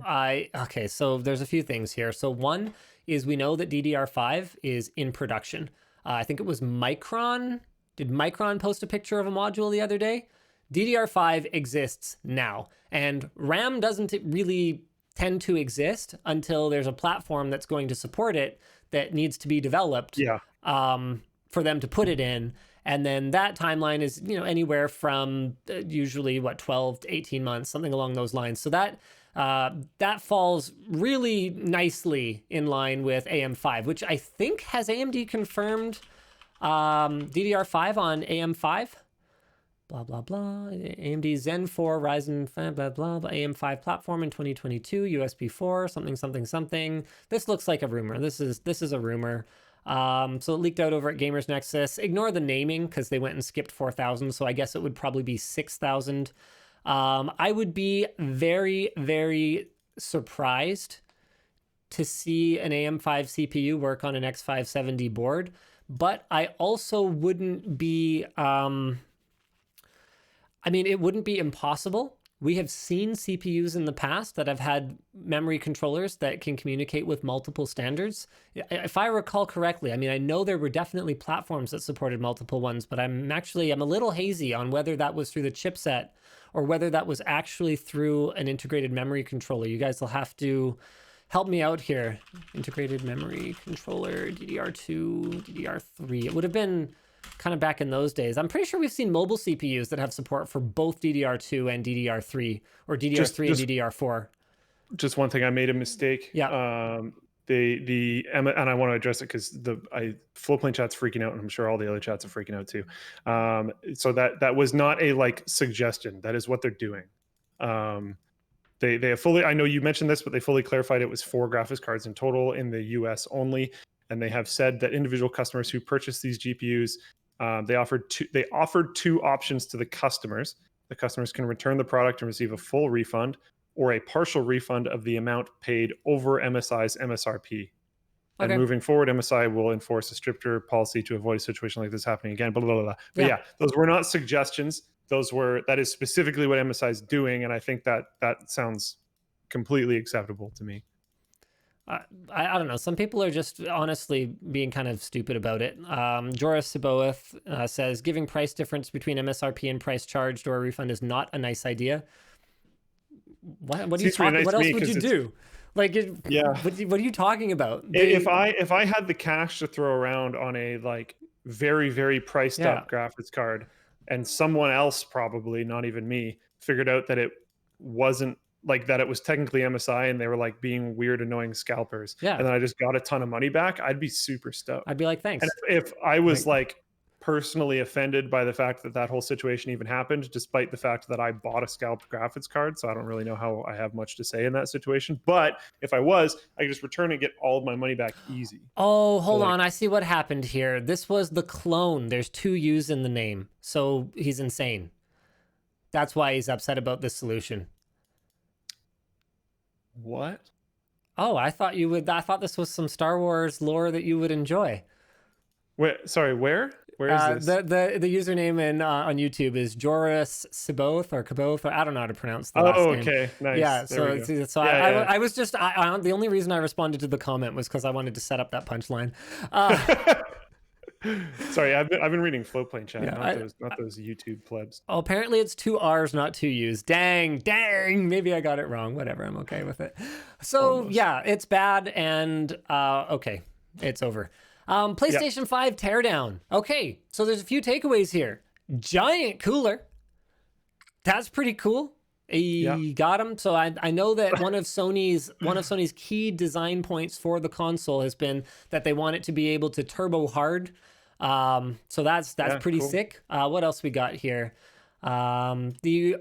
Okay, so there's a few things here. So one is, we know that DDR5 is in production. I think it was Micron. Did Micron post a picture of a module the other day? DDR5 exists now, and RAM doesn't really tend to exist until there's a platform that's going to support it that needs to be developed for them to put it in. And then that timeline is, anywhere from usually 12 to 18 months, something along those lines. So that falls really nicely in line with AM5, which I think has AMD confirmed DDR5 on AM5. Blah, blah, blah. AMD Zen 4, Ryzen, blah, blah, blah, AM5 platform in 2022, USB 4, something. This looks like a rumor. This is a rumor. So it leaked out over at Gamers Nexus. Ignore the naming because they went and skipped 4,000. So I guess it would probably be 6,000. I would be very, very surprised to see an AM5 CPU work on an X570 board, but I also wouldn't be, it wouldn't be impossible. We have seen CPUs in the past that have had memory controllers that can communicate with multiple standards. If I recall correctly, I know there were definitely platforms that supported multiple ones, but I'm a little hazy on whether that was through the chipset or whether that was actually through an integrated memory controller. You guys will have to help me out here. Integrated memory controller, DDR2, DDR3. It would have been kind of back in those days. I'm pretty sure we've seen mobile CPUs that have support for both DDR2 and DDR3, or DDR3 and DDR4. Just one thing, I made a mistake. Yeah. And I want to address it because Floatplane chat's freaking out, and I'm sure all the other chats are freaking out too. So that was not a like suggestion. That is what they're doing. They have fully, I know you mentioned this, but they fully clarified it was 4 graphics cards in total in the US only. And they have said that individual customers who purchase these GPUs, they offered 2 options to the customers. The customers can return the product and receive a full refund, or a partial refund of the amount paid over MSI's MSRP. Okay. And moving forward, MSI will enforce a stricter policy to avoid a situation like this happening again, blah, blah, blah, blah. But yeah, those were not suggestions. That is specifically what MSI is doing. And I think that sounds completely acceptable to me. I don't know. Some people are just honestly being kind of stupid about it. Joris Siboeth says, giving price difference between MSRP and price charged or a refund is not a nice idea. What are you talking? What else would you do? Like, yeah. What are you talking about? If I had the cash to throw around on a like very, very priced up graphics card, and someone else, probably not even me, figured out that it wasn't like that, it was technically MSI and they were like being weird, annoying scalpers. Yeah. And then I just got a ton of money back, I'd be super stoked. I'd be like, thanks. And if I was like personally offended by the fact that that whole situation even happened, despite the fact that I bought a scalped graphics card, so I don't really know how I have much to say in that situation. But if I was, I could just return and get all of my money back easy. Oh, hold on. I see what happened here. This was the clone. There's 2 U's in the name. So he's insane. That's why he's upset about this solution. What? Oh, I thought this was some Star Wars lore that you would enjoy. Wait, sorry, where? Where is this? The username on YouTube is Joris Siboth or Kaboth, or I don't know how to pronounce the last name. Okay, nice. Yeah, I was just the only reason I responded to the comment was because I wanted to set up that punchline. Sorry, I've been reading Floatplane chat, not those YouTube plebs. Oh, apparently it's 2 R's, not 2 U's. Dang, maybe I got it wrong. Whatever, I'm okay with it. So almost. Yeah, it's bad, and okay, it's over. PlayStation 5 Teardown. Okay, so there's a few takeaways here. Giant cooler. That's pretty cool. You got him. So I know that one of Sony's key design points for the console has been that they want it to be able to turbo hard. So that's pretty cool. Sick. What else we got here? The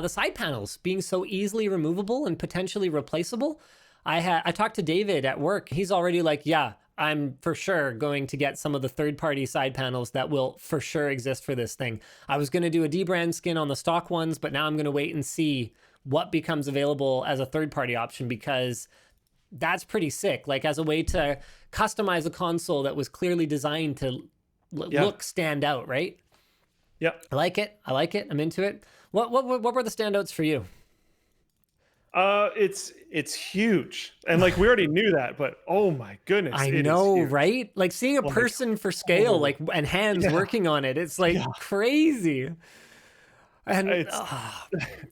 side panels being so easily removable and potentially replaceable. I talked to David at work. He's already like, yeah, I'm for sure going to get some of the third-party side panels that will for sure exist for this thing. I was going to do a D-brand skin on the stock ones, but now I'm going to wait and see what becomes available as a third-party option, because that's pretty sick. Like, as a way to customize a console that was clearly designed to stand out, right? Yeah. I like it. I'm into it. What were the standouts for you? It's huge, and like we already knew that, but oh my goodness, I know, right? Like seeing a person for scale, like, and hands working on it, it's like crazy. And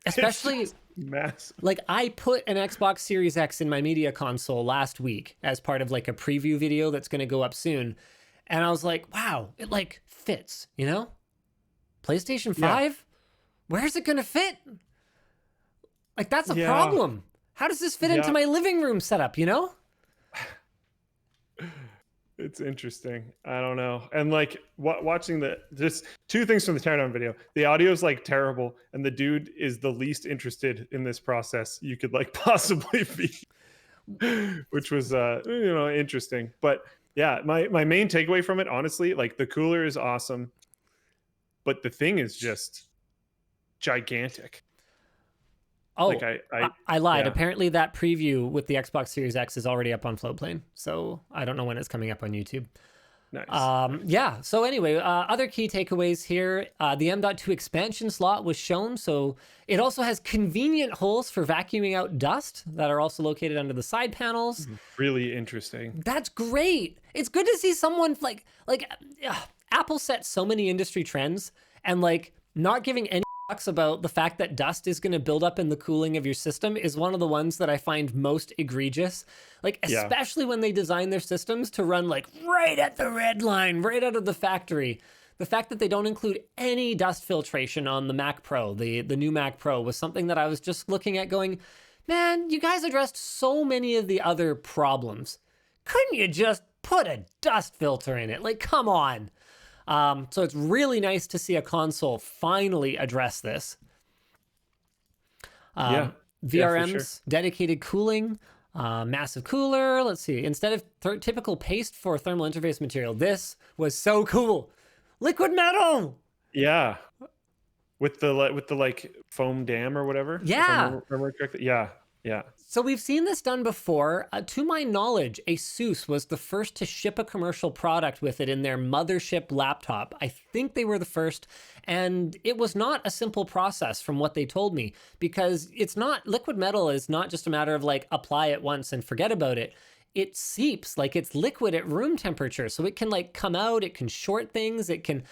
especially it's massive. Like, I put an Xbox Series X in my media console last week as part of like a preview video that's going to go up soon, and I was like, wow, it like fits, you know? PlayStation 5, where's it going to fit? Like, that's a problem. How does this fit into my living room setup, you know? It's interesting. I don't know. And like watching just 2 things from the Teardown video. The audio is like terrible, and the dude is the least interested in this process you could like possibly be, which was interesting. But yeah, my main takeaway from it, honestly, like the cooler is awesome, but the thing is just gigantic. Oh, like I lied. Yeah. Apparently that preview with the Xbox Series X is already up on Floatplane, so I don't know when it's coming up on YouTube. Nice. So anyway, other key takeaways here. The M.2 expansion slot was shown, so it also has convenient holes for vacuuming out dust that are also located under the side panels. Really interesting. That's great. It's good to see someone like Apple set so many industry trends, and like not giving any fucks about the fact that dust is going to build up in the cooling of your system is one of the ones that I find most egregious. Like, especially when they design their systems to run like right at the red line, right out of the factory. The fact that they don't include any dust filtration on the Mac Pro, the new Mac Pro, was something that I was just looking at going, man, you guys addressed so many of the other problems. Couldn't you just put a dust filter in it? Like, come on. So it's really nice to see a console finally address this. VRMs, dedicated cooling, massive cooler. Let's see. Instead of typical paste for thermal interface material, this was so cool. Liquid metal. Yeah. With the like foam dam or whatever. Yeah. Yeah. So we've seen this done before. To my knowledge, Asus was the first to ship a commercial product with it in their mothership laptop. I think they were the first, and it was not a simple process from what they told me, because liquid metal is not just a matter of like apply it once and forget about it. it seeps, like it's liquid at room temperature. So it can like come out, it can short things, it can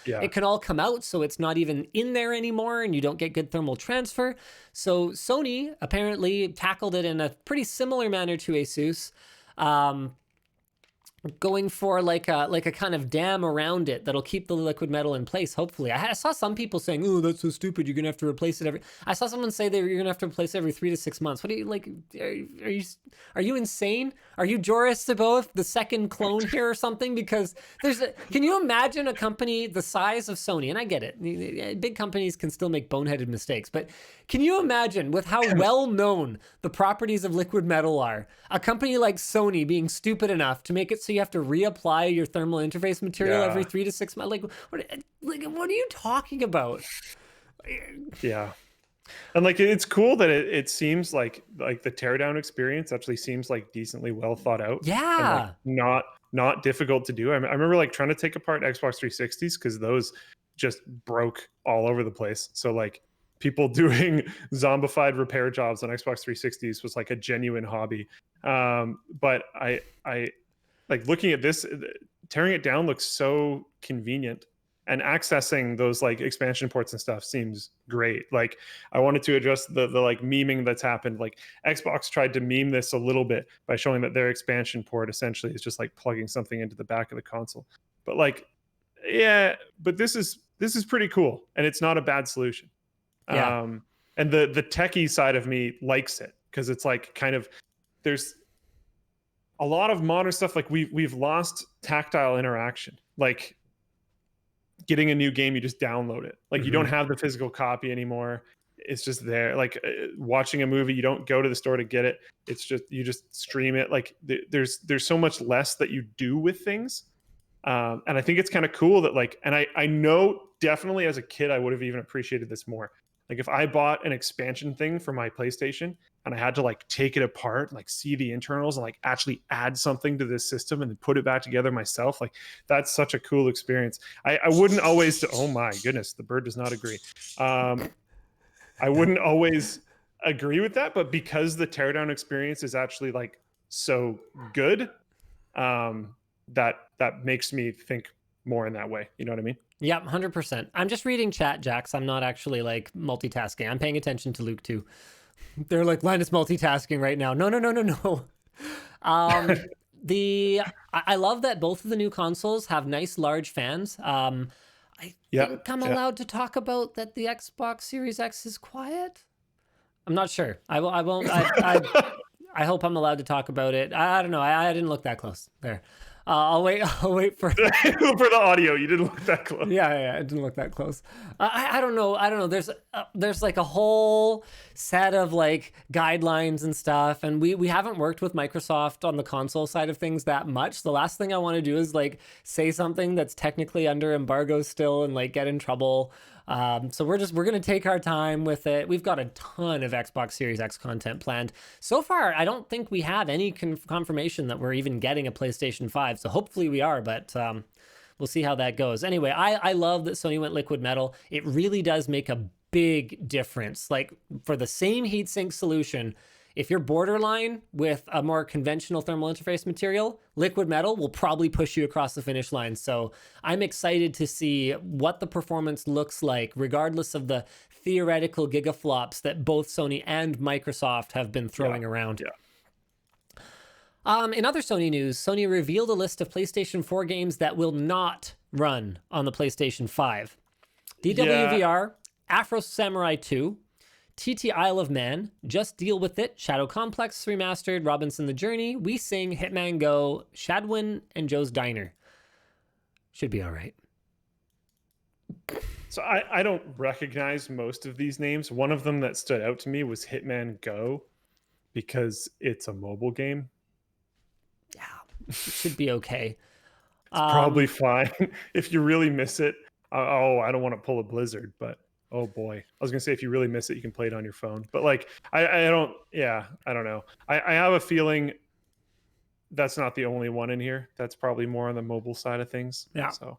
all come out so it's not even in there anymore and you don't get good thermal transfer. So Sony apparently tackled it in a pretty similar manner to ASUS. Going for like a kind of dam around it that'll keep the liquid metal in place, hopefully. I saw some people saying, oh, that's so stupid, you're gonna have to replace it I saw someone say that you're gonna have to replace it every 3 to 6 months. What do you, like, are you insane? Are you Joris Saboth, the second clone here or something? Because can you imagine a company the size of Sony, and I get it, big companies can still make boneheaded mistakes, but can you imagine with how well known the properties of liquid metal are, a company like Sony being stupid enough to make it so you have to reapply your thermal interface material every 3 to 6 months? What are you talking about? Yeah. And like, it's cool that it seems like the teardown experience actually seems like decently well thought out. Yeah. And like not difficult to do. I remember like trying to take apart Xbox 360s because those just broke all over the place. So like people doing zombified repair jobs on Xbox 360s was like a genuine hobby. But I like looking at this, tearing it down looks so convenient, and accessing those like expansion ports and stuff seems great. Like I wanted to address the like memeing that's happened. Like Xbox tried to meme this a little bit by showing that their expansion port essentially is just like plugging something into the back of the console. But like, yeah, but this is pretty cool, and it's not a bad solution. Yeah. And the techie side of me likes it because it's like kind of there's a lot of modern stuff. Like we've lost tactile interaction. Like getting a new game, you just download it. Like you don't have the physical copy anymore. It's just there. Like watching a movie, you don't go to the store to get it. It's just you just stream it. Like there's so much less that you do with things. And I think it's kind of cool that like, and I know definitely as a kid I would have even appreciated this more. Like if I bought an expansion thing for my PlayStation and I had to like take it apart, like see the internals and like actually add something to this system and then put it back together myself, like that's such a cool experience. I wouldn't always, oh my goodness, the bird does not agree. I wouldn't always agree with that, but because the teardown experience is actually like so good, that makes me think more in that way. You know what I mean? Yeah, 100%. I'm just reading chat, Jax. I'm not actually like multitasking. I'm paying attention to Luke too. They're like, Linus multitasking right now. No. I love that both of the new consoles have nice large fans. I think I'm allowed to talk about that the Xbox Series X is quiet. I'm not sure. I won't. I hope I'm allowed to talk about it. I don't know. I didn't look that close there. I'll wait for for the audio. You didn't look that close. Yeah, it didn't look that close. I don't know. There's like a whole set of like guidelines and stuff, and we haven't worked with Microsoft on the console side of things that much. The last thing I want to do is like say something that's technically under embargo still and like get in trouble. So we're gonna take our time with it. We've got a ton of Xbox Series X content planned. So far, I don't think we have any confirmation that we're even getting a PlayStation 5. So hopefully we are, but we'll see how that goes. Anyway, I love that Sony went liquid metal. It really does make a big difference. Like for the same heatsink solution, if you're borderline with a more conventional thermal interface material, liquid metal will probably push you across the finish line. So I'm excited to see what the performance looks like, regardless of the theoretical gigaflops that both Sony and Microsoft have been throwing around. In other Sony news, Sony revealed a list of PlayStation 4 games that will not run on the PlayStation 5. DWVR, Afro Samurai 2, TT Isle of Man, Just Deal With It, Shadow Complex Remastered, Robinson the Journey, We Sing, Hitman Go, Shadwin, and Joe's Diner. Should be all right. So I don't recognize most of these names. One of them that stood out to me was Hitman Go because it's a mobile game. Yeah, it should be okay. It's probably fine. If you really miss it, I don't want to pull a Blizzard, but oh boy. I was going to say, if you really miss it, you can play it on your phone. But like, I don't know. I have a feeling that's not the only one in here. That's probably more on the mobile side of things. Yeah. So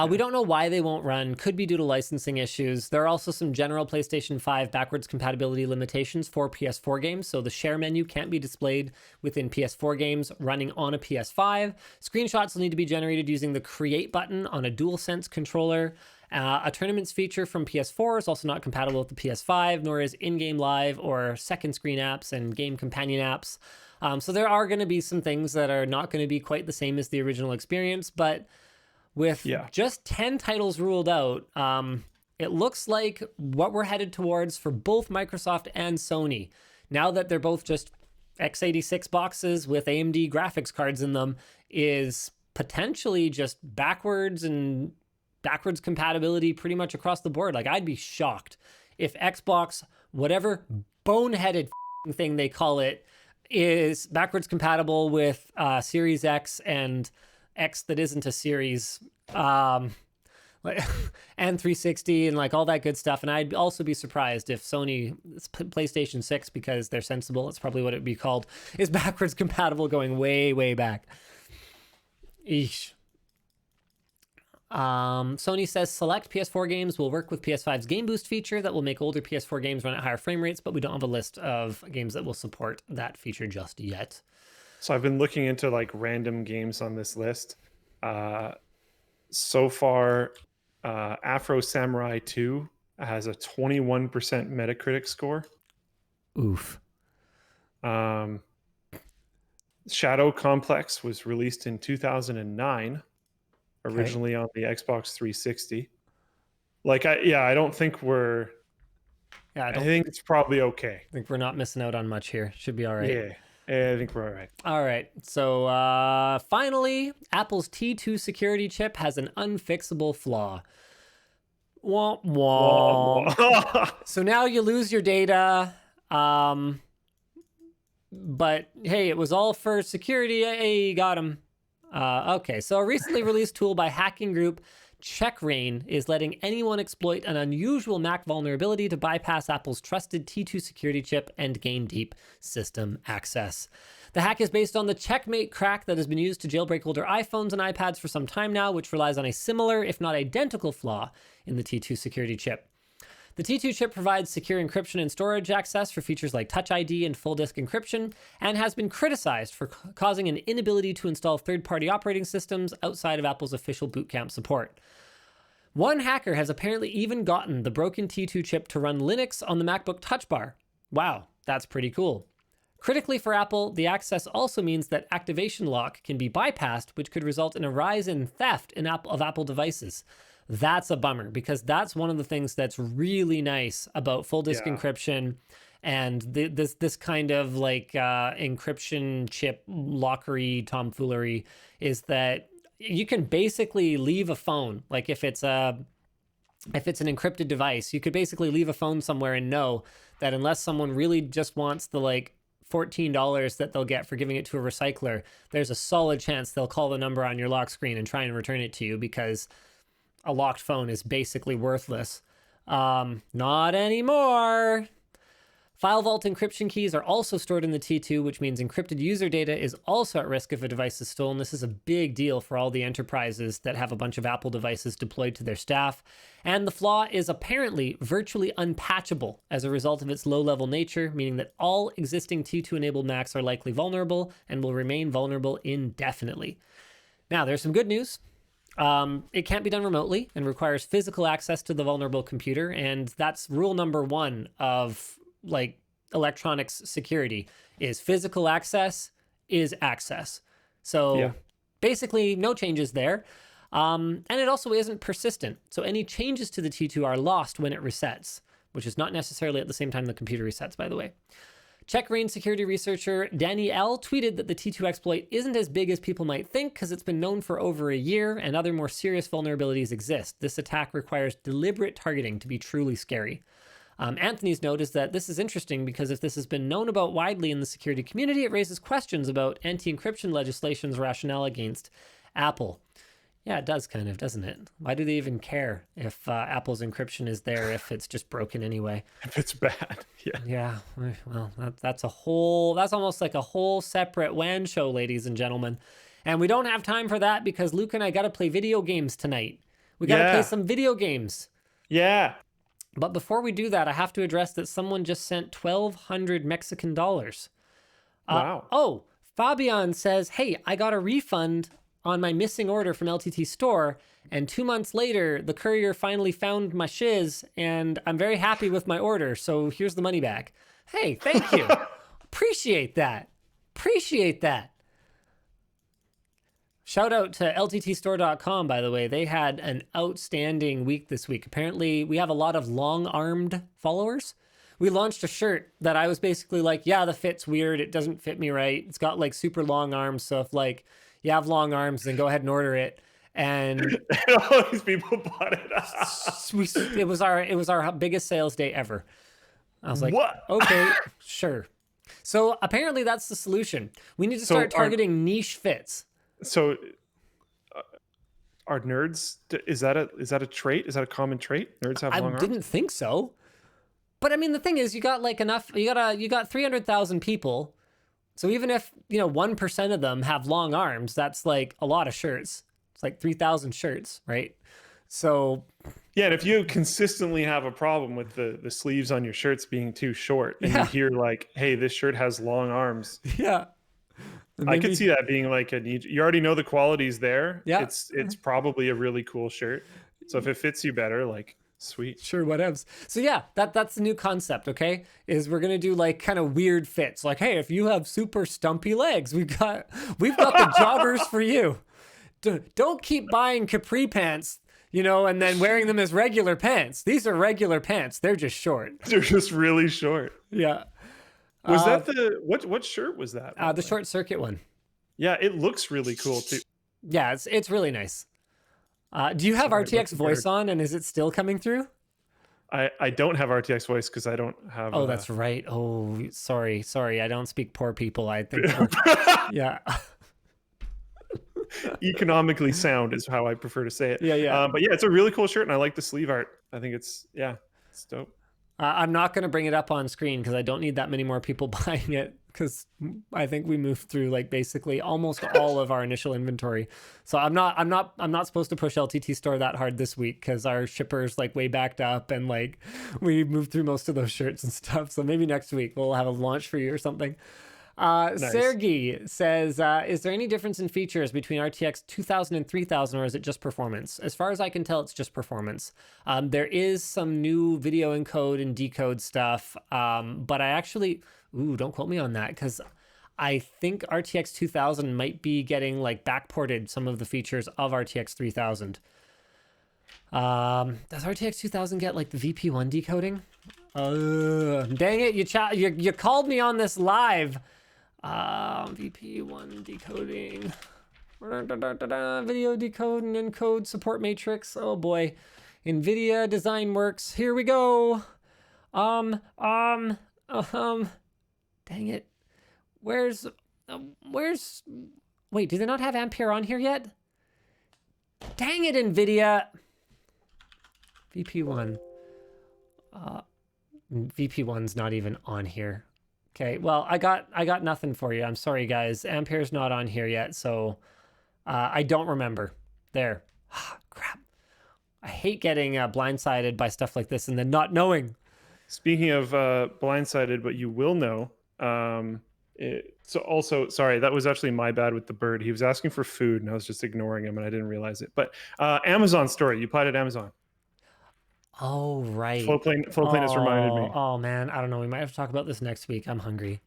We don't know why they won't run. Could be due to licensing issues. There are also some general PlayStation 5 backwards compatibility limitations for PS4 games. So the share menu can't be displayed within PS4 games running on a PS5. Screenshots will need to be generated using the Create button on a DualSense controller. A tournaments feature from PS4 is also not compatible with the PS5, nor is in-game live or second screen apps and game companion apps. So there are going to be some things that are not going to be quite the same as the original experience, but with just 10 titles ruled out, it looks like what we're headed towards for both Microsoft and Sony, now that they're both just x86 boxes with AMD graphics cards in them, is potentially just backwards compatibility pretty much across the board. Like, I'd be shocked if Xbox, whatever boneheaded thing they call it, is backwards compatible with Series X and X that isn't a series, and 360 and like all that good stuff. And I'd also be surprised if Sony PlayStation 6, because they're sensible, it's probably what it'd be called, is backwards compatible going way, way back. Eesh. Sony says select PS4 games will work with PS5's Game Boost feature that will make older PS4 games run at higher frame rates, but we don't have a list of games that will support that feature just yet. So I've been looking into like random games on this list. So far, Afro Samurai 2 has a 21% Metacritic score. Oof. Shadow Complex was released in 2009, originally on the Xbox 360. Like, I don't think we're... Yeah, I think it's probably okay. I think we're not missing out on much here. Should be all right. Yeah, I think we're all right. All right. So finally, Apple's T2 security chip has an unfixable flaw. Womp womp. So now you lose your data. But hey, it was all for security. Hey, got him. Okay, so a recently released tool by hacking group CheckRain is letting anyone exploit an unusual Mac vulnerability to bypass Apple's trusted T2 security chip and gain deep system access. The hack is based on the Checkmate crack that has been used to jailbreak older iPhones and iPads for some time now, which relies on a similar, if not identical, flaw in the T2 security chip. The T2 chip provides secure encryption and storage access for features like Touch ID and full disk encryption, and has been criticized for causing an inability to install third-party operating systems outside of Apple's official boot camp support. One hacker has apparently even gotten the broken T2 chip to run Linux on the MacBook Touch Bar. Wow, that's pretty cool. Critically for Apple, the access also means that activation lock can be bypassed, which could result in a rise in theft of Apple devices. That's a bummer, because that's one of the things that's really nice about full disk encryption and this kind of like encryption chip lockery tomfoolery, is that you can basically leave a phone. Like if it's an encrypted device, you could basically leave a phone somewhere and know that unless someone really just wants the like $14 that they'll get for giving it to a recycler, there's a solid chance they'll call the number on your lock screen and try and return it to you, because a locked phone is basically worthless. Not anymore. File vault encryption keys are also stored in the T2, which means encrypted user data is also at risk if a device is stolen. This is a big deal for all the enterprises that have a bunch of Apple devices deployed to their staff. And the flaw is apparently virtually unpatchable as a result of its low-level nature, meaning that all existing T2-enabled Macs are likely vulnerable and will remain vulnerable indefinitely. Now, there's some good news. It can't be done remotely and requires physical access to the vulnerable computer, and that's rule number one of like electronics security: is physical access is access. So basically no changes there. And it also isn't persistent. So any changes to the T2 are lost when it resets, which is not necessarily at the same time the computer resets, by the way. CheckRain security researcher Danny L. tweeted that the T2 exploit isn't as big as people might think, because it's been known for over a year and other more serious vulnerabilities exist. This attack requires deliberate targeting to be truly scary. Anthony's note is that this is interesting because if this has been known about widely in the security community, it raises questions about anti-encryption legislation's rationale against Apple. Yeah, it does kind of, doesn't it? Why do they even care if Apple's encryption is there if it's just broken anyway? If it's bad, Yeah, well, that's almost like a whole separate WAN show, ladies and gentlemen. And we don't have time for that because Luke and I got to play video games tonight. We got to play some video games. Yeah. But before we do that, I have to address that someone just sent 1,200 Mexican dollars. Wow. Oh, Fabian says, hey, I got a refund on my missing order from LTT Store, and 2 months later, the courier finally found my shiz, and I'm very happy with my order, so here's the money back. Hey, thank you. Appreciate that. Appreciate that. Shout out to lttstore.com, by the way. They had an outstanding week this week. Apparently, we have a lot of long-armed followers. We launched a shirt that I was basically like, yeah, the fit's weird. It doesn't fit me right. It's got like super long arms. So if like you have long arms, then go ahead and order it. And all these people bought it. it was our biggest sales day ever. I was like, what? Okay, sure. So apparently that's the solution. We need to start targeting niche fits. So are nerds, is that a trait? Is that a common trait? Nerds have long arms? I didn't think so. But I mean, the thing is, you got like enough, you got 300,000 people. So even if, 1% of them have long arms, that's like a lot of shirts. It's like 3,000 shirts, right? So yeah, and if you consistently have a problem with the sleeves on your shirts being too short, and you hear like, hey, this shirt has long arms. Yeah. I could see that being like you already know the quality's there. Yeah. It's probably a really cool shirt. So if it fits you better, like, sweet. Sure, whatevs. So yeah, that's the new concept, okay? Is we're gonna do like kind of weird fits. Like, hey, if you have super stumpy legs, we've got the joggers for you. Don't keep buying capri pants, and then wearing them as regular pants. These are regular pants. They're just short. They're just really short. Yeah. Was that what shirt was that? The short circuit one. Yeah, it looks really cool too. Yeah, it's really nice. Do you have RTX voice on, and is it still coming through? I don't have RTX voice because I don't have. Oh, that's right. Oh, sorry. I don't speak poor people. I think. Yeah. Economically sound is how I prefer to say it. Yeah. But yeah, it's a really cool shirt, and I like the sleeve art. I think it's dope. I'm not going to bring it up on screen because I don't need that many more people buying it, because I think we moved through like basically almost all of our initial inventory. So I'm not supposed to push LTT Store that hard this week because our shipper's like way backed up, and like we moved through most of those shirts and stuff. So maybe next week we'll have a launch for you or something. Nice. Sergey says, is there any difference in features between RTX 2000 and 3000, or is it just performance? As far as I can tell, it's just performance. There is some new video encode and decode stuff, but I actually, don't quote me on that, because I think RTX 2000 might be getting like backported some of the features of RTX 3000. Does RTX 2000 get like the VP1 decoding? Dang it, you called me on this live. VP1 decoding, video decode and encode support matrix. Oh boy, NVIDIA Design Works. Here we go. Dang it. Where's? Wait, do they not have Ampere on here yet? Dang it, NVIDIA. VP1. VP1's not even on here. Okay, well, I got nothing for you. I'm sorry, guys. Ampere's not on here yet, so I don't remember. There. Crap. I hate getting blindsided by stuff like this and then not knowing. Speaking of blindsided, but you will know. So also, sorry, that was actually my bad with the bird. He was asking for food, and I was just ignoring him, and I didn't realize it. But Amazon story. You applied at Amazon. Oh, right. Floatplane has reminded me. Oh, man. I don't know. We might have to talk about this next week. I'm hungry.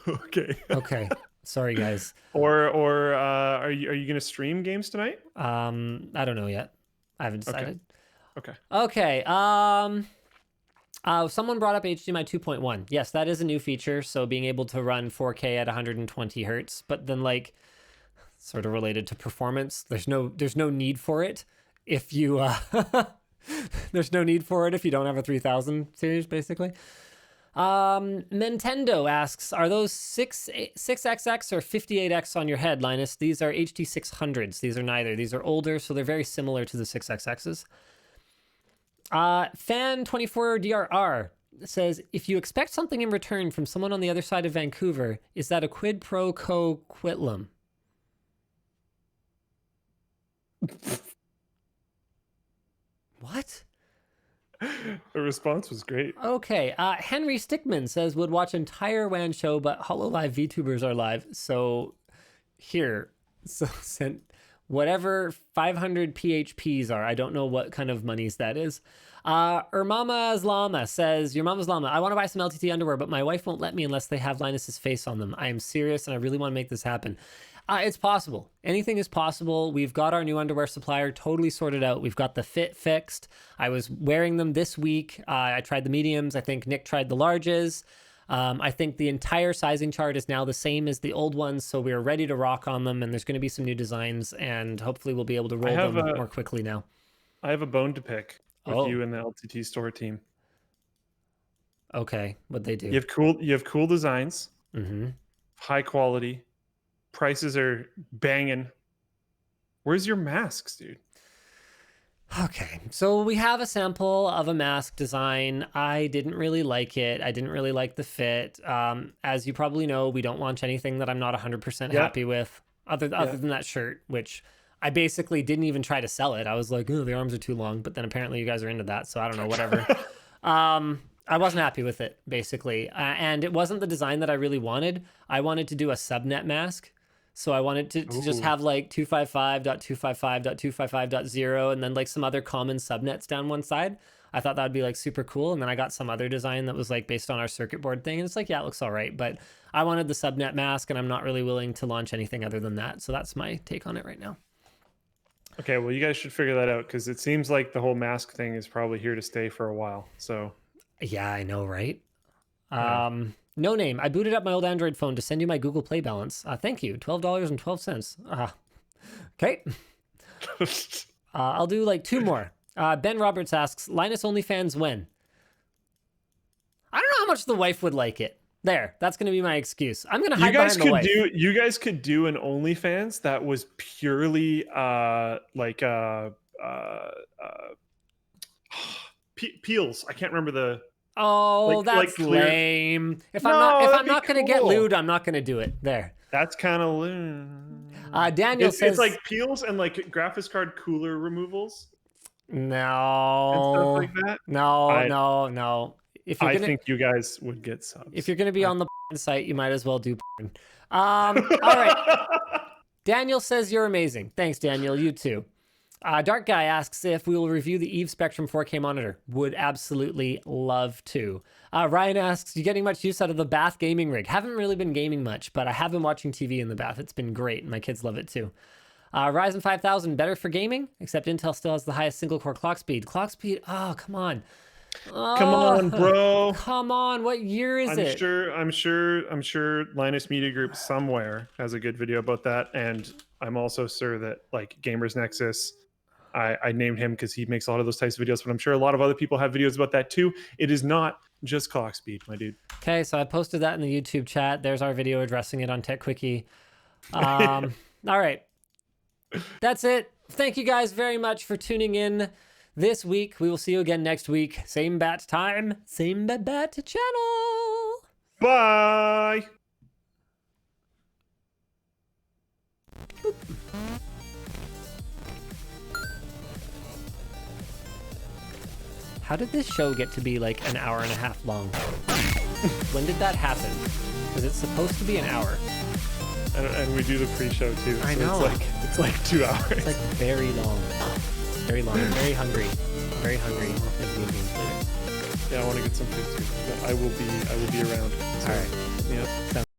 Okay. Sorry, guys. Or are you going to stream games tonight? I don't know yet. I haven't decided. Okay. Someone brought up HDMI 2.1. Yes, that is a new feature. So being able to run 4K at 120 hertz, but then like sort of related to performance, there's no need for it if you there's no need for it if you don't have a 3000 series, basically. Nintendo asks, are those 6XX or 58X on your head, Linus? These are HD 600s. These are neither. These are older, so they're very similar to the 6XXs. Fan24DRR says, if you expect something in return from someone on the other side of Vancouver, is that a quid pro quo quitlum? What? The response was great. Okay. Henry Stickman says, would watch entire WAN show, but HoloLive VTubers are live. So here, so sent whatever 500 PHPs are. I don't know what kind of monies that is. Mama's Llama says, your mama's llama, I want to buy some LTT underwear, but my wife won't let me unless they have Linus's face on them. I am serious and I really want to make this happen. It's possible. Anything is possible. We've got our new underwear supplier totally sorted out. We've got the fit fixed. I was wearing them this week. I tried the mediums. I think Nick tried the larges. I think the entire sizing chart is now the same as the old ones, so we're ready to rock on them, and there's going to be some new designs, and hopefully we'll be able to roll them more quickly now. I have a bone to pick with you and the LTT store team. Okay, what'd they do? You have cool designs, mm-hmm. high quality, prices are banging. Where's your masks, dude? Okay, so we have a sample of a mask design. I didn't really like it. I didn't really like the fit. As you probably know, we don't launch anything that I'm not 100% happy with, other than that shirt, which I basically didn't even try to sell it. I was like, oh, the arms are too long, but then apparently you guys are into that, so I don't know, whatever. I wasn't happy with it, basically. And it wasn't the design that I really wanted. I wanted to do a subnet mask. So I wanted to just have like 255.255.255.0 and then like some other common subnets down one side. I thought that would be like super cool. And then I got some other design that was like based on our circuit board thing. And it's like, yeah, it looks all right. But I wanted the subnet mask and I'm not really willing to launch anything other than that. So that's my take on it right now. Okay, well, you guys should figure that out because it seems like the whole mask thing is probably here to stay for a while. So yeah, I know, right? Yeah. No name. I booted up my old Android phone to send you my Google Play balance. Thank you. $12.12. Okay. I'll do like two more. Ben Roberts asks, Linus OnlyFans when? I don't know how much the wife would like it. There. That's going to be my excuse. I'm going to hide behind the wife. You guys could do an OnlyFans that was purely peels. I can't remember the... Oh, that's lame. If I'm not gonna get lewd, I'm not gonna do it. There. That's kind of lewd. Daniel says it's like peels and like graphics card cooler removals. No. And stuff like that. No. I think you guys would get subs. If you're gonna be on the site, you might as well do. All right. Daniel says you're amazing. Thanks, Daniel. You too. Dark Guy asks if we will review the Eve Spectrum 4K monitor. Would absolutely love to. Ryan asks, you getting much use out of the bath gaming rig? Haven't really been gaming much, but I have been watching TV in the bath. It's been great, and my kids love it too. Ryzen 5000, better for gaming, except Intel still has the highest single-core clock speed. Clock speed, oh, come on. Oh, come on, bro. Come on, what year is it? I'm sure Linus Media Group somewhere has a good video about that, and I'm also sure that like Gamers Nexus, I named him because he makes a lot of those types of videos, but I'm sure a lot of other people have videos about that too. It is not just clock speed, my dude. Okay, so I posted that in the YouTube chat. There's our video addressing it on Tech Quickie. All right. That's it. Thank you guys very much for tuning in this week. We will see you again next week. Same bat time, same bat channel. Bye. Boop. How did this show get to be like an hour and a half long? When did that happen? Because it's supposed to be an hour. And we do the pre-show too. I know. It's like 2 hours. It's like very long. Very long. Very hungry. Very hungry. I'll play video games later. Yeah, I want to get some food too. But I will be around. So, all right. Yeah.